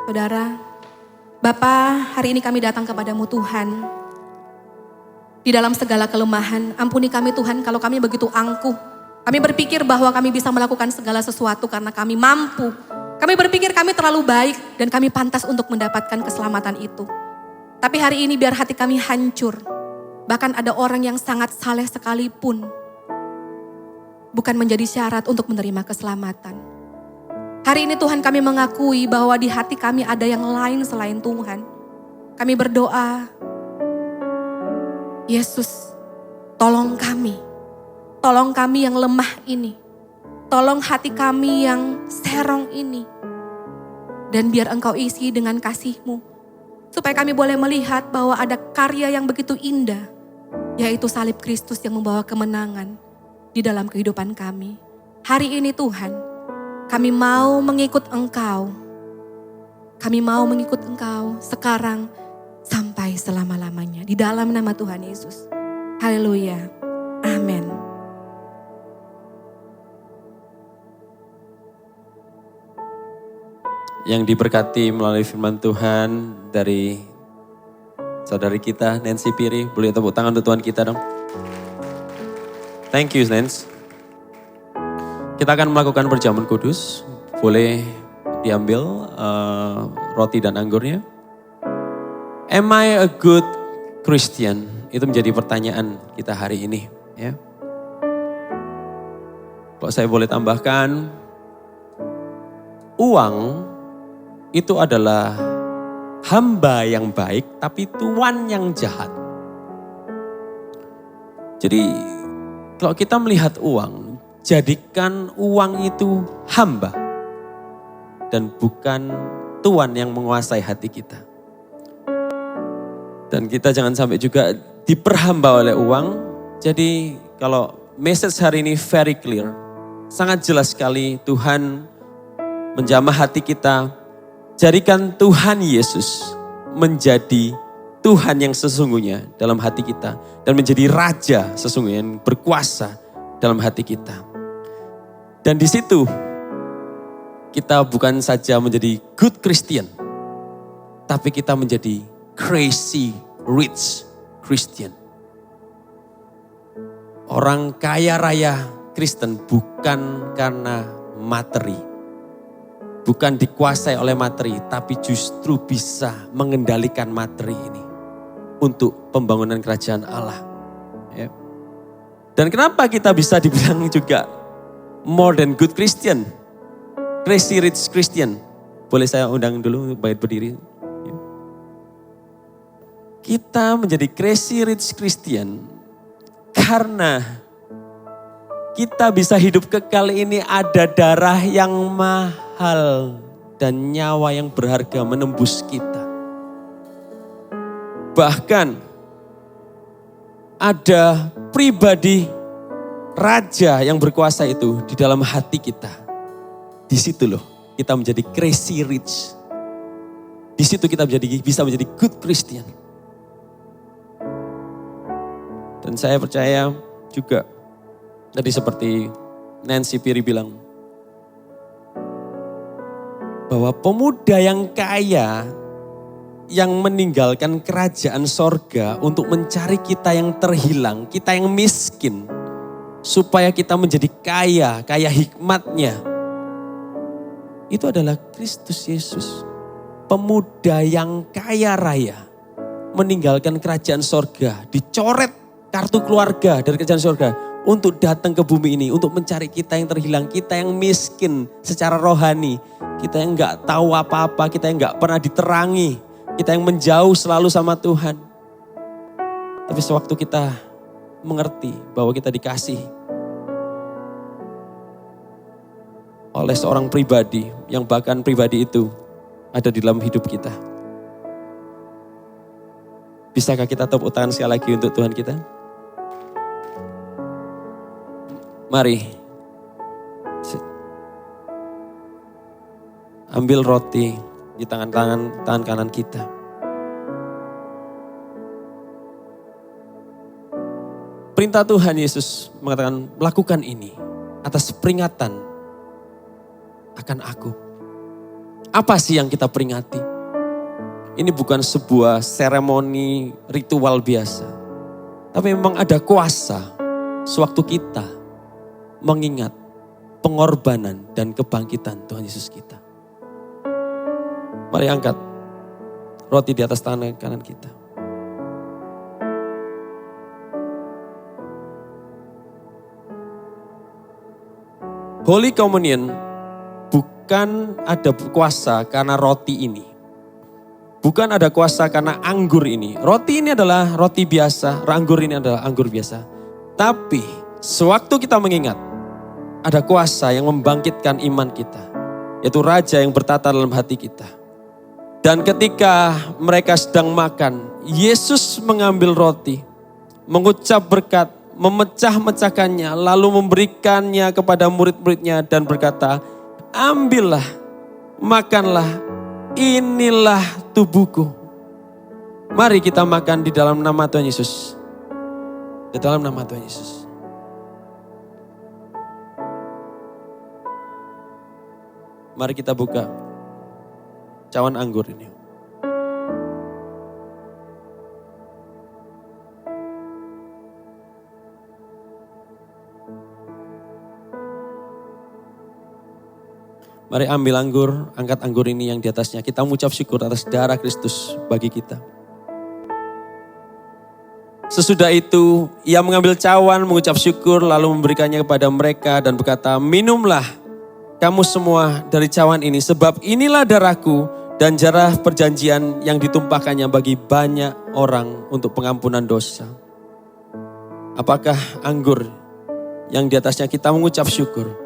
saudara. Bapa, hari ini kami datang kepadamu Tuhan. Di dalam segala kelemahan, ampuni kami Tuhan kalau kami begitu angkuh. Kami berpikir bahwa kami bisa melakukan segala sesuatu karena kami mampu. Kami berpikir kami terlalu baik dan kami pantas untuk mendapatkan keselamatan itu. Tapi hari ini biar hati kami hancur. Bahkan ada orang yang sangat saleh sekalipun bukan menjadi syarat untuk menerima keselamatan. Hari ini Tuhan kami mengakui bahwa di hati kami ada yang lain selain Tuhan. Kami berdoa, Yesus, tolong kami. Tolong kami yang lemah ini. Tolong hati kami yang serong ini. Dan biar Engkau isi dengan kasih-Mu. Supaya kami boleh melihat bahwa ada karya yang begitu indah. Yaitu salib Kristus yang membawa kemenangan di dalam kehidupan kami. Hari ini Tuhan, kami mau mengikut Engkau. Kami mau mengikut Engkau sekarang sampai selama-lamanya. Di dalam nama Tuhan Yesus. Haleluya. Amin. Yang diberkati melalui firman Tuhan dari saudari kita Nancy Piri. Boleh tepuk tangan untuk Tuhan kita dong. Thank you Nancy. Kita akan melakukan perjamuan kudus. Boleh diambil roti dan anggurnya. Am I a good Christian? Itu menjadi pertanyaan kita hari ini. Ya. Kalau saya boleh tambahkan, uang itu adalah hamba yang baik tapi tuan yang jahat. Jadi kalau kita melihat uang, jadikan uang itu hamba dan bukan tuan yang menguasai hati kita. Dan kita jangan sampai juga diperhamba oleh uang. Jadi kalau message hari ini very clear, sangat jelas sekali Tuhan menjamah hati kita. Jadikan Tuhan Yesus menjadi Tuhan yang sesungguhnya dalam hati kita. Dan menjadi raja sesungguhnya yang berkuasa dalam hati kita. Dan di situ kita bukan saja menjadi good Christian. Tapi kita menjadi crazy rich Christian. Orang kaya raya Kristen bukan karena materi. Bukan dikuasai oleh materi, tapi justru bisa mengendalikan materi ini. Untuk pembangunan kerajaan Allah. Ya. Dan kenapa kita bisa dibilang juga more than good Christian? Crazy rich Christian. Boleh saya undang dulu baik berdiri. Ya. Kita menjadi crazy rich Christian karena kita bisa hidup kekal ini ada darah yang mahal dan nyawa yang berharga menembus kita. Bahkan ada pribadi raja yang berkuasa itu di dalam hati kita. Di situ loh kita menjadi crazy rich. Di situ kita bisa menjadi good Christian. Dan saya percaya juga tadi seperti Nancy Piri bilang, bahwa pemuda yang kaya yang meninggalkan kerajaan sorga untuk mencari kita yang terhilang, kita yang miskin, supaya kita menjadi kaya hikmatnya. Itu adalah Kristus Yesus. Pemuda yang kaya raya meninggalkan kerajaan sorga, dicoret kartu keluarga dari kerajaan sorga untuk datang ke bumi ini, untuk mencari kita yang terhilang, kita yang miskin secara rohani, kita yang gak tahu apa-apa, kita yang gak pernah diterangi, kita yang menjauh selalu sama Tuhan. Tapi sewaktu kita mengerti bahwa kita dikasih oleh seorang pribadi, yang bahkan pribadi itu ada di dalam hidup kita. Bisakah kita tepuk tangan sekali lagi untuk Tuhan kita? Mari, ambil roti di tangan kanan kita. Perintah Tuhan Yesus mengatakan, melakukan ini atas peringatan akan aku. Apa sih yang kita peringati? Ini bukan sebuah seremoni ritual biasa. Tapi memang ada kuasa sewaktu kita mengingat pengorbanan dan kebangkitan Tuhan Yesus kita. Mari angkat roti di atas tangan kanan kita. Holy Communion bukan ada kuasa karena roti ini. Bukan ada kuasa karena anggur ini. Roti ini adalah roti biasa, anggur ini adalah anggur biasa. Tapi sewaktu kita mengingat, ada kuasa yang membangkitkan iman kita. Yaitu Raja yang bertata dalam hati kita. Dan ketika mereka sedang makan, Yesus mengambil roti, mengucap berkat, memecah-mecahkannya, lalu memberikannya kepada murid-muridnya dan berkata, ambillah, makanlah, inilah tubuhku. Mari kita makan di dalam nama Tuhan Yesus. Di dalam nama Tuhan Yesus. Mari kita buka cawan anggur ini. Mari ambil anggur, angkat anggur ini yang di atasnya. Kita mengucap syukur atas darah Kristus bagi kita. Sesudah itu, ia mengambil cawan, mengucap syukur, lalu memberikannya kepada mereka dan berkata, minumlah kamu semua dari cawan ini, sebab inilah darahku dan darah perjanjian yang ditumpahkannya bagi banyak orang untuk pengampunan dosa. Apakah anggur yang di atasnya kita mengucap syukur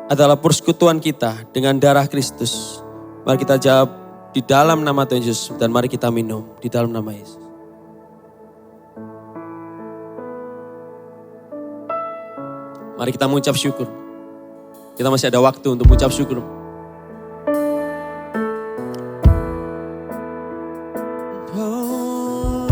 adalah persekutuan kita dengan darah Kristus? Mari kita jawab di dalam nama Tuhan Yesus dan mari kita minum di dalam nama Yesus. Mari kita mengucap syukur. Kita masih ada waktu untuk mengucap syukur. Oh,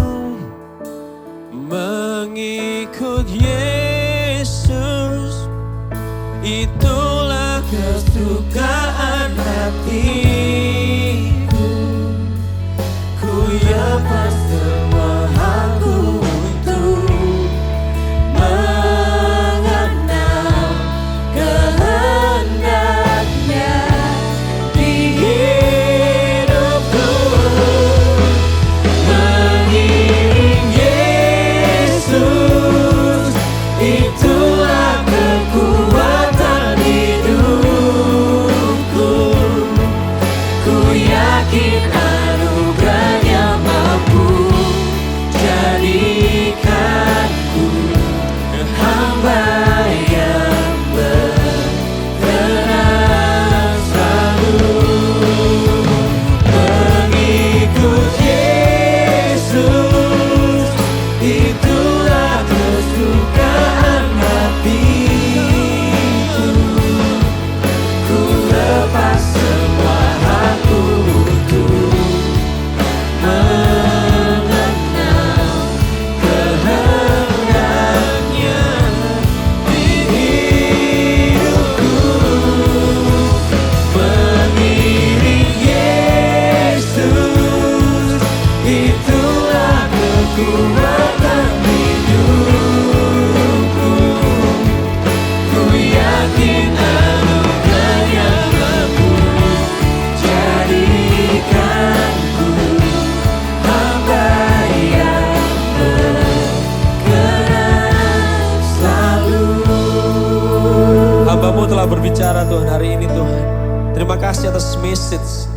jadikanku hamba yang berkenan selalu mengikut Yesus. Itulah kesukaan hatiku. Ku lepas semua hakku untuk mengenal kehendaknya di hidupku. Mengiring Yesus, itulah kekuatan hidupku. Ku yakin anugerah yang mampu jadikanku hamba yang berkenan selalu. Hamba-Mu telah berbicara Tuhan hari ini Tuhan. Terima kasih atas message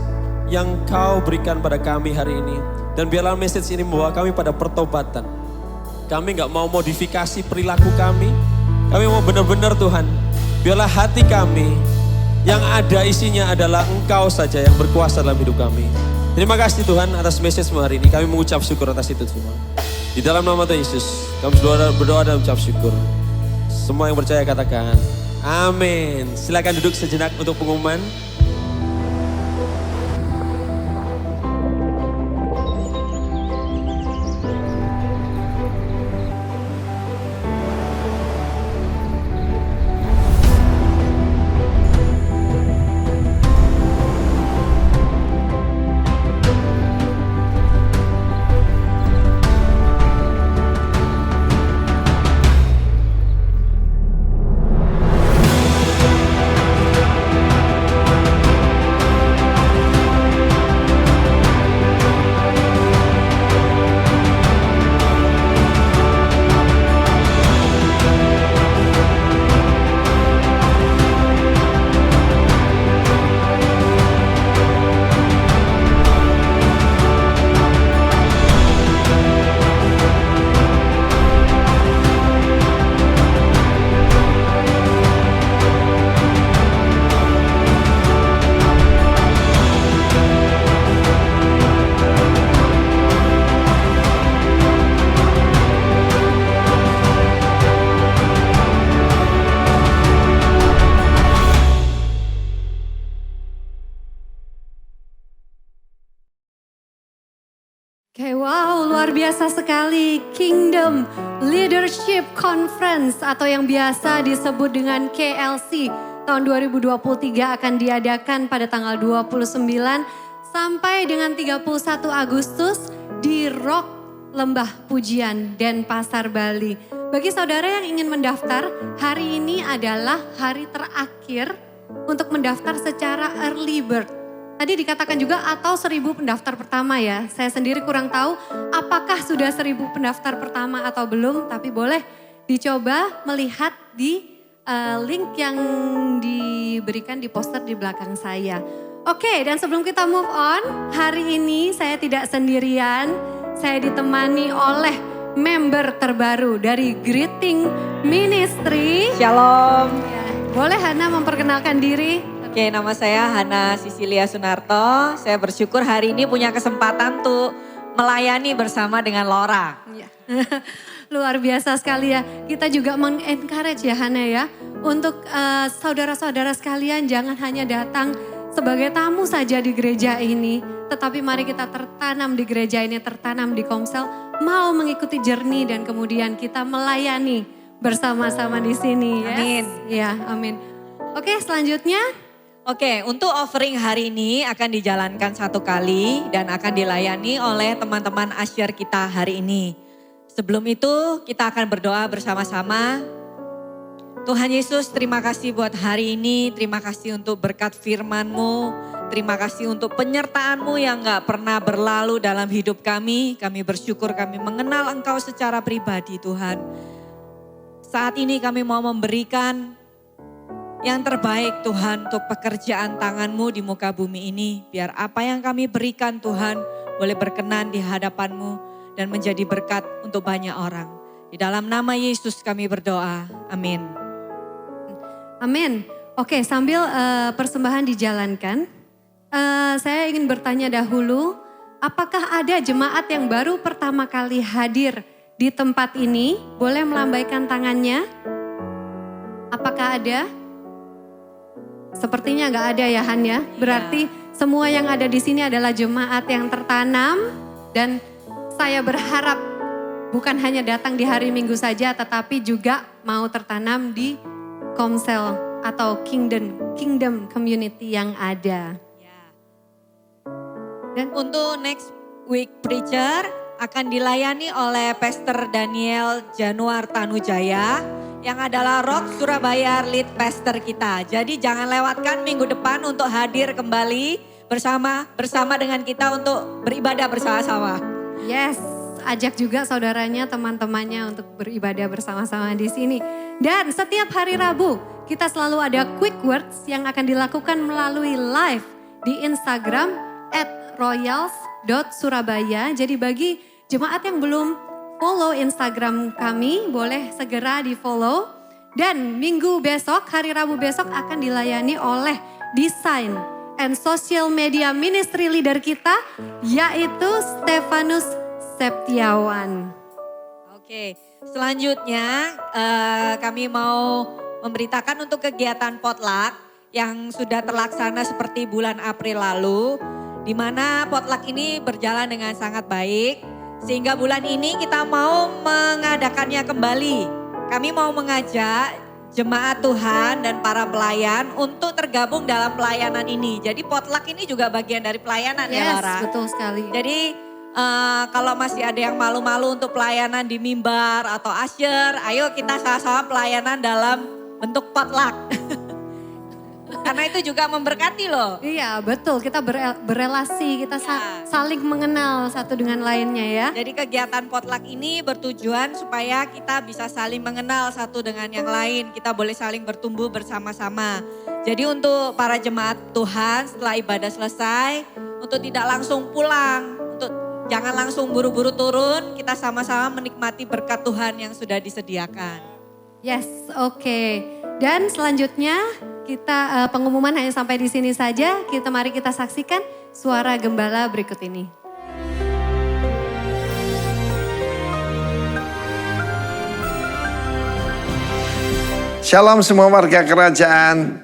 yang Kau berikan pada kami hari ini. Dan biarlah message ini membawa kami pada pertobatan. Kami gak mau modifikasi perilaku kami. Kami mau benar-benar Tuhan. Biarlah hati kami yang ada isinya adalah Engkau saja yang berkuasa dalam hidup kami. Terima kasih Tuhan atas message-Mu hari ini. Kami mengucap syukur atas itu semua. Di dalam nama Tuhan Yesus, kami berdoa dan mengucap syukur. Semua yang percaya katakan, amin. Silakan duduk sejenak untuk pengumuman. Oke, wow, luar biasa sekali. Kingdom Leadership Conference atau yang biasa disebut dengan KLC tahun 2023 akan diadakan pada tanggal 29 sampai dengan 31 Agustus di Rock Lembah Pujian, Denpasar, Bali. Bagi saudara yang ingin mendaftar, hari ini adalah hari terakhir untuk mendaftar secara early bird. Tadi dikatakan juga atau 1000 pendaftar pertama ya. Saya sendiri kurang tahu apakah sudah 1000 pendaftar pertama atau belum. Tapi boleh dicoba melihat di link yang diberikan di poster di belakang saya. Oke, dan sebelum kita move on, hari ini saya tidak sendirian. Saya ditemani oleh member terbaru dari Greeting Ministry. Shalom. Ya, boleh Hana memperkenalkan diri? Oke, nama saya Hana Sisilia Sunarto. Saya bersyukur hari ini punya kesempatan untuk melayani bersama dengan Laura. Ya. Luar biasa sekali ya. Kita juga mengencourage ya Hana ya. Untuk saudara-saudara sekalian jangan hanya datang sebagai tamu saja di gereja ini. Tetapi mari kita tertanam di gereja ini, tertanam di Komsel. Mau mengikuti journey dan kemudian kita melayani bersama-sama di sini. Yes? Amin. Ya, amin. Oke, selanjutnya. Oke, untuk offering hari ini akan dijalankan 1 kali dan akan dilayani oleh teman-teman asyir kita hari ini. Sebelum itu kita akan berdoa bersama-sama. Tuhan Yesus, terima kasih buat hari ini, terima kasih untuk berkat firman-Mu, terima kasih untuk penyertaan-Mu yang gak pernah berlalu dalam hidup kami. Kami bersyukur kami mengenal Engkau secara pribadi Tuhan. Saat ini kami mau memberikan yang terbaik Tuhan untuk pekerjaan tangan-Mu di muka bumi ini. Biar apa yang kami berikan Tuhan boleh berkenan di hadapan-Mu. dan menjadi berkat untuk banyak orang. Di dalam nama Yesus kami berdoa. Amin. Amin. Oke, sambil persembahan dijalankan, saya ingin bertanya dahulu, apakah ada jemaat yang baru pertama kali hadir di tempat ini? Boleh melambaikan tangannya? Apakah ada? Sepertinya nggak ada ya Han ya. Berarti semua yang ada di sini adalah jemaat yang tertanam, dan saya berharap bukan hanya datang di hari Minggu saja, tetapi juga mau tertanam di Komsel atau Kingdom Community yang ada. Dan untuk next week preacher akan dilayani oleh Pastor Daniel Januar Tanujaya yang adalah Rock Surabaya lead pastor kita. Jadi jangan lewatkan minggu depan untuk hadir kembali bersama dengan kita untuk beribadah bersama-sama. Yes. Ajak juga saudaranya, teman-temannya untuk beribadah bersama-sama di sini. Dan setiap hari Rabu kita selalu ada quick words yang akan dilakukan melalui live di Instagram @royals.surabaya. Jadi bagi jemaat yang belum follow Instagram kami, boleh segera di follow. Dan minggu besok, hari Rabu besok akan dilayani oleh Design and Social Media Ministry Leader kita, yaitu Stefanus Septiawan. Oke, selanjutnya kami mau memberitakan untuk kegiatan potluck yang sudah terlaksana seperti bulan April lalu, di mana potluck ini berjalan dengan sangat baik, sehingga bulan ini kita mau mengadakannya kembali. Kami mau mengajak jemaat Tuhan dan para pelayan untuk tergabung dalam pelayanan ini. Jadi potluck ini juga bagian dari pelayanan ya Laura. Yes, betul sekali. Jadi kalau masih ada yang malu-malu untuk pelayanan di mimbar atau asyir, ayo kita sama-sama pelayanan dalam bentuk potluck. Karena itu juga memberkati loh. Iya betul, kita berelasi, kita saling mengenal satu dengan lainnya ya. Jadi kegiatan potluck ini bertujuan supaya kita bisa saling mengenal satu dengan yang lain. Kita boleh saling bertumbuh bersama-sama. Jadi untuk para jemaat Tuhan setelah ibadah selesai, untuk tidak langsung pulang, jangan langsung buru-buru turun, kita sama-sama menikmati berkat Tuhan yang sudah disediakan. Yes, oke. Dan selanjutnya kita pengumuman hanya sampai di sini saja. Mari kita saksikan suara gembala berikut ini. Shalom semua warga kerajaan.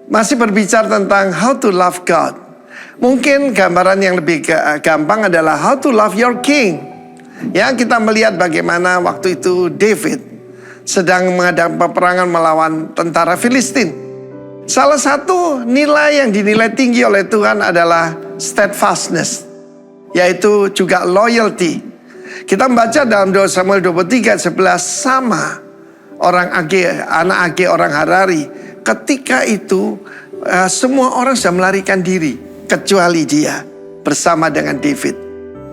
Masih berbicara tentang how to love God. Mungkin gambaran yang lebih gampang adalah how to love your king. Ya, kita melihat bagaimana waktu itu David sedang menghadapi peperangan melawan tentara Filistin. Salah satu nilai yang dinilai tinggi oleh Tuhan adalah steadfastness, yaitu juga loyalty. Kita membaca dalam 2 Samuel 23:11, sama orang anak Age orang Harari. Ketika itu semua orang sudah melarikan diri kecuali dia bersama dengan David.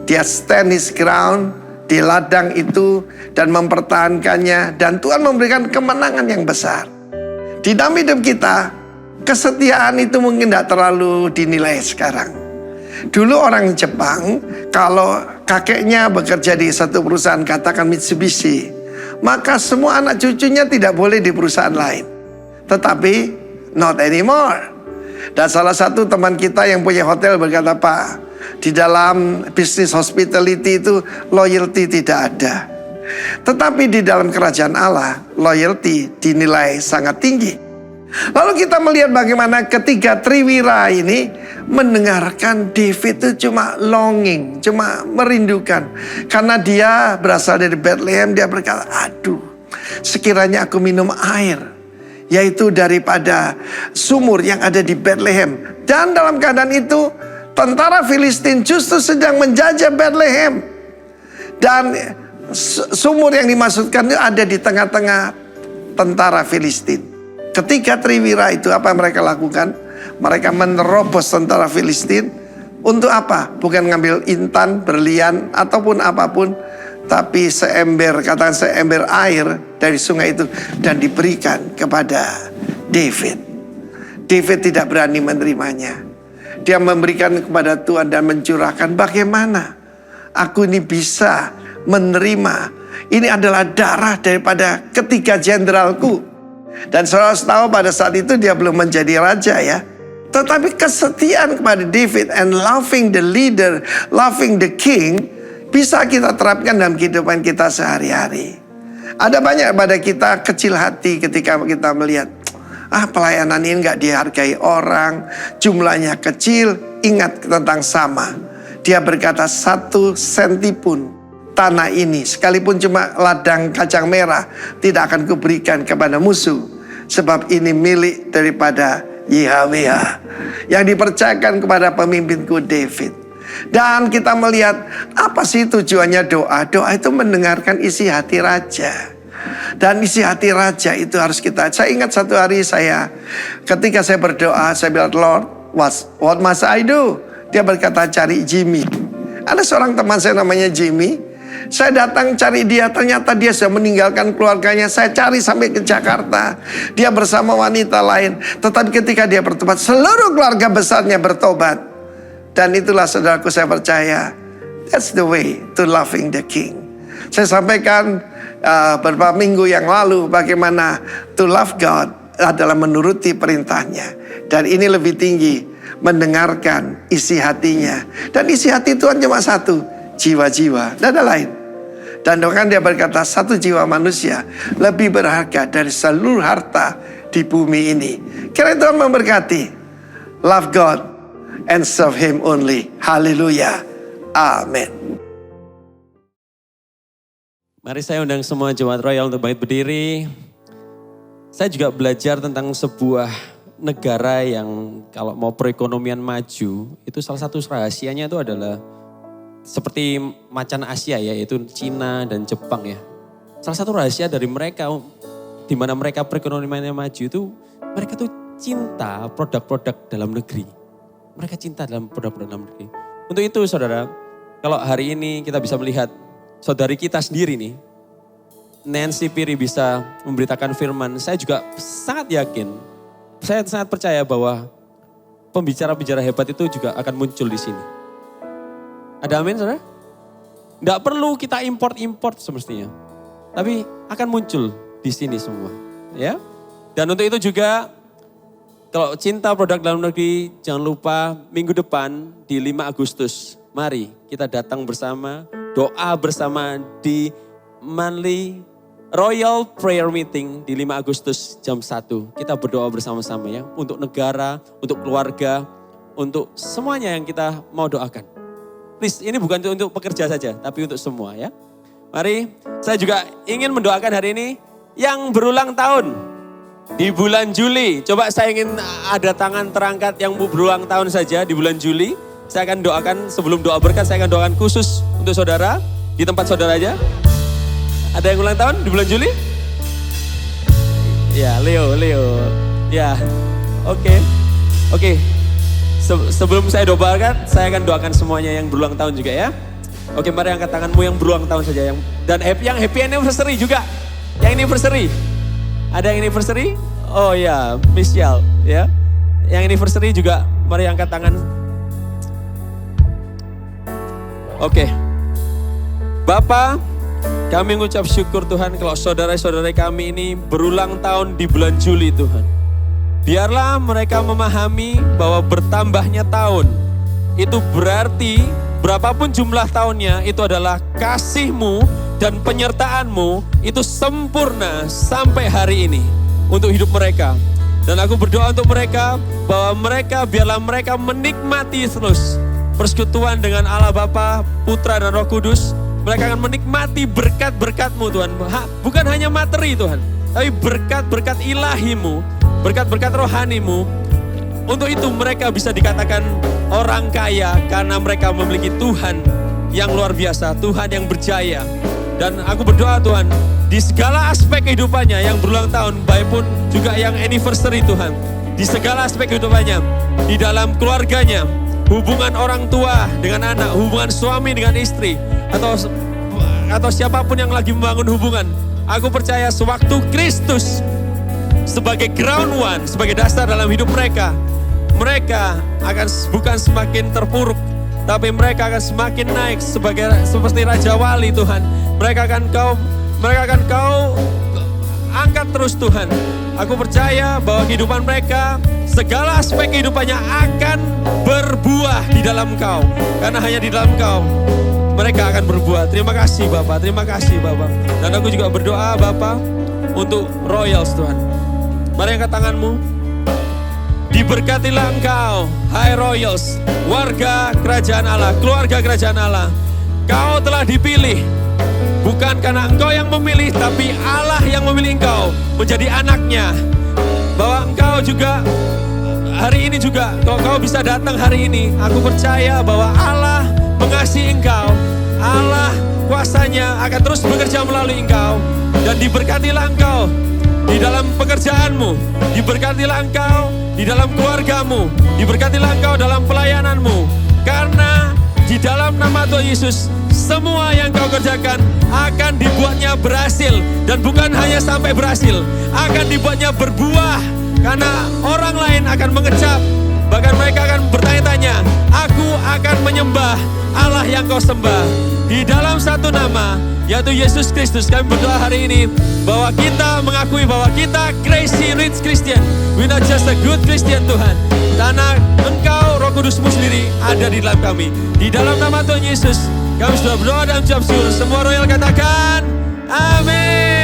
Dia stand his ground di ladang itu dan mempertahankannya, dan Tuhan memberikan kemenangan yang besar. Di dalam hidup kita, kesetiaan itu mungkin tidak terlalu dinilai sekarang. Dulu orang Jepang, kalau kakeknya bekerja di satu perusahaan, katakan Mitsubishi, maka semua anak cucunya tidak boleh di perusahaan lain. Tetapi not anymore. Dan salah satu teman kita yang punya hotel berkata, Pak, di dalam bisnis hospitality itu loyalty tidak ada. Tetapi di dalam kerajaan Allah, loyalty dinilai sangat tinggi. Lalu kita melihat bagaimana ketiga triwira ini mendengarkan David itu cuma longing, cuma merindukan. Karena dia berasal dari Bethlehem, dia berkata, aduh, sekiranya aku minum air, yaitu daripada sumur yang ada di Bethlehem. Dan dalam keadaan itu, tentara Filistin justru sedang menjajah Bethlehem. Dan sumur yang dimaksudkan itu ada di tengah-tengah tentara Filistin. Ketika triwira itu, apa yang mereka lakukan? Mereka menerobos tentara Filistin. Untuk apa? Bukan ngambil intan, berlian, ataupun apapun, tapi katakan seember air dari sungai itu, dan diberikan kepada David. David tidak berani menerimanya. Dia memberikan kepada Tuhan dan mencurahkan. Bagaimana aku ini bisa menerima. Ini adalah darah daripada ketiga jenderalku. Dan saudara tahu pada saat itu dia belum menjadi raja ya. Tetapi kesetiaan kepada David and loving the leader, loving the king, bisa kita terapkan dalam kehidupan kita sehari-hari. Ada banyak pada kita kecil hati ketika kita melihat, pelayanan ini gak dihargai orang, jumlahnya kecil. Ingat tentang Sama. Dia berkata, 1 senti pun tanah ini, sekalipun cuma ladang kacang merah, tidak akan kuberikan kepada musuh. Sebab ini milik daripada Yahweh yang dipercayakan kepada pemimpinku David. Dan kita melihat apa sih tujuannya doa. Doa itu mendengarkan isi hati raja. Dan isi hati raja itu harus kita. Saya ingat satu hari ketika saya berdoa, saya bilang, Lord, what must I do? Dia berkata, cari Jimmy. Ada seorang teman saya namanya Jimmy. Saya datang cari dia, ternyata dia sudah meninggalkan keluarganya. Saya cari sampai ke Jakarta. Dia bersama wanita lain. Tetapi ketika dia bertobat, seluruh keluarga besarnya bertobat. Dan itulah saudaraku, saya percaya, that's the way to loving the king. Saya sampaikan beberapa minggu yang lalu bagaimana to love God adalah menuruti perintahnya. Dan ini lebih tinggi, mendengarkan isi hatinya. Dan isi hati Tuhan cuma satu, jiwa-jiwa, dan ada lain. Dan bahkan dia berkata, 1 jiwa manusia lebih berharga dari seluruh harta di bumi ini. Kiranya Tuhan memberkati. Love God and serve Him only. Haleluya. Amin. Mari saya undang semua jemaat Royal untuk bangkit berdiri. Saya juga belajar tentang sebuah negara yang kalau mau perekonomian maju, itu salah satu rahasianya itu adalah seperti macan Asia ya, yaitu Cina dan Jepang ya. Salah satu rahasia dari mereka, di mana mereka perekonomiannya maju itu, mereka tuh cinta produk-produk dalam negeri. Mereka cinta dalam produk-produk dalam negeri. Untuk itu saudara, kalau hari ini kita bisa melihat saudari kita sendiri nih, Nancy Piri bisa memberitakan firman, saya juga sangat yakin, saya sangat percaya bahwa pembicara-pembicara hebat itu juga akan muncul di sini. Ada amin saudara? Nggak perlu kita import-import semestinya. Tapi akan muncul di sini semua. Ya. Dan untuk itu juga kalau cinta produk dalam negeri, jangan lupa minggu depan di 5 Agustus. Mari kita datang bersama, doa bersama di Manly Royal Prayer Meeting di 5 Agustus jam 1. Kita berdoa bersama-sama ya. Untuk negara, untuk keluarga, untuk semuanya yang kita mau doakan. Please, ini bukan untuk pekerja saja, tapi untuk semua ya. Mari, saya juga ingin mendoakan hari ini yang berulang tahun di bulan Juli. Coba saya ingin ada tangan terangkat yang berulang tahun saja di bulan Juli. Saya akan doakan, sebelum doa berkat, saya akan doakan khusus untuk saudara, di tempat saudara aja. Ada yang ulang tahun di bulan Juli? Ya, Leo. Ya, oke. Sebelum saya doakan, saya akan doakan semuanya yang berulang tahun juga ya. Oke, mari angkat tanganmu yang berulang tahun saja. Dan yang happy anniversary juga. Yang anniversary. Ada yang anniversary? Oh ya, Michelle ya. Yang anniversary juga, mari angkat tangan. Oke. Bapak, kami mengucap syukur Tuhan kalau saudara-saudara kami ini berulang tahun di bulan Juli Tuhan. Biarlah mereka memahami bahwa bertambahnya tahun itu berarti berapapun jumlah tahunnya itu adalah kasih-Mu dan penyertaan-Mu itu sempurna sampai hari ini untuk hidup mereka. Dan aku berdoa untuk mereka bahwa biarlah mereka menikmati terus persekutuan dengan Allah Bapa, Putra dan Roh Kudus. Mereka akan menikmati berkat-berkat-Mu Tuhan. Bukan hanya materi Tuhan, tapi berkat-berkat ilahi-Mu. Berkat-berkat rohani-Mu. Untuk itu mereka bisa dikatakan orang kaya karena mereka memiliki Tuhan yang luar biasa, Tuhan yang berjaya. Dan aku berdoa Tuhan, di segala aspek kehidupannya yang berulang tahun, baik pun juga yang anniversary Tuhan. Di segala aspek kehidupannya, di dalam keluarganya, hubungan orang tua dengan anak, hubungan suami dengan istri, atau siapapun yang lagi membangun hubungan. Aku percaya sewaktu Kristus sebagai ground one, sebagai dasar dalam hidup mereka akan bukan semakin terpuruk, tapi mereka akan semakin naik seperti Raja Wali Tuhan. Mereka akan kau angkat terus Tuhan. Aku percaya bahwa kehidupan mereka, segala aspek kehidupannya akan berbuah di dalam Kau. Karena hanya di dalam Kau mereka akan berbuah. Terima kasih Bapak, terima kasih Bapak. Dan aku juga berdoa Bapak untuk Royals Tuhan. Mari angkat tanganmu. Diberkatilah Engkau, hai Royals, warga kerajaan Allah, keluarga kerajaan Allah. Kau telah dipilih, bukan karena engkau yang memilih, tapi Allah yang memilih engkau menjadi anaknya. Bahwa engkau juga hari ini juga, kalau kau bisa datang hari ini, aku percaya bahwa Allah mengasihi engkau. Allah kuasanya akan terus bekerja melalui engkau. Dan diberkatilah engkau di dalam pekerjaanmu, diberkatilah engkau di dalam keluargamu, diberkatilah engkau dalam pelayananmu. Karena di dalam nama Tuhan Yesus, semua yang kau kerjakan akan dibuatnya berhasil. Dan bukan hanya sampai berhasil, akan dibuatnya berbuah. Karena orang lain akan mengecap, bahkan mereka akan bertanya-tanya, aku akan menyembah Allah yang kau sembah. Di dalam satu nama, yaitu Yesus Kristus, kami berdoa hari ini bahwa kita mengakui bahwa kita crazy rich Christian. We not just a good Christian Tuhan. Karena Engkau, Roh Kudus-Mu sendiri ada di dalam kami. Di dalam nama Tuhan Yesus, kami sudah berdoa dan ucap syukur. Semua royal katakan, amin.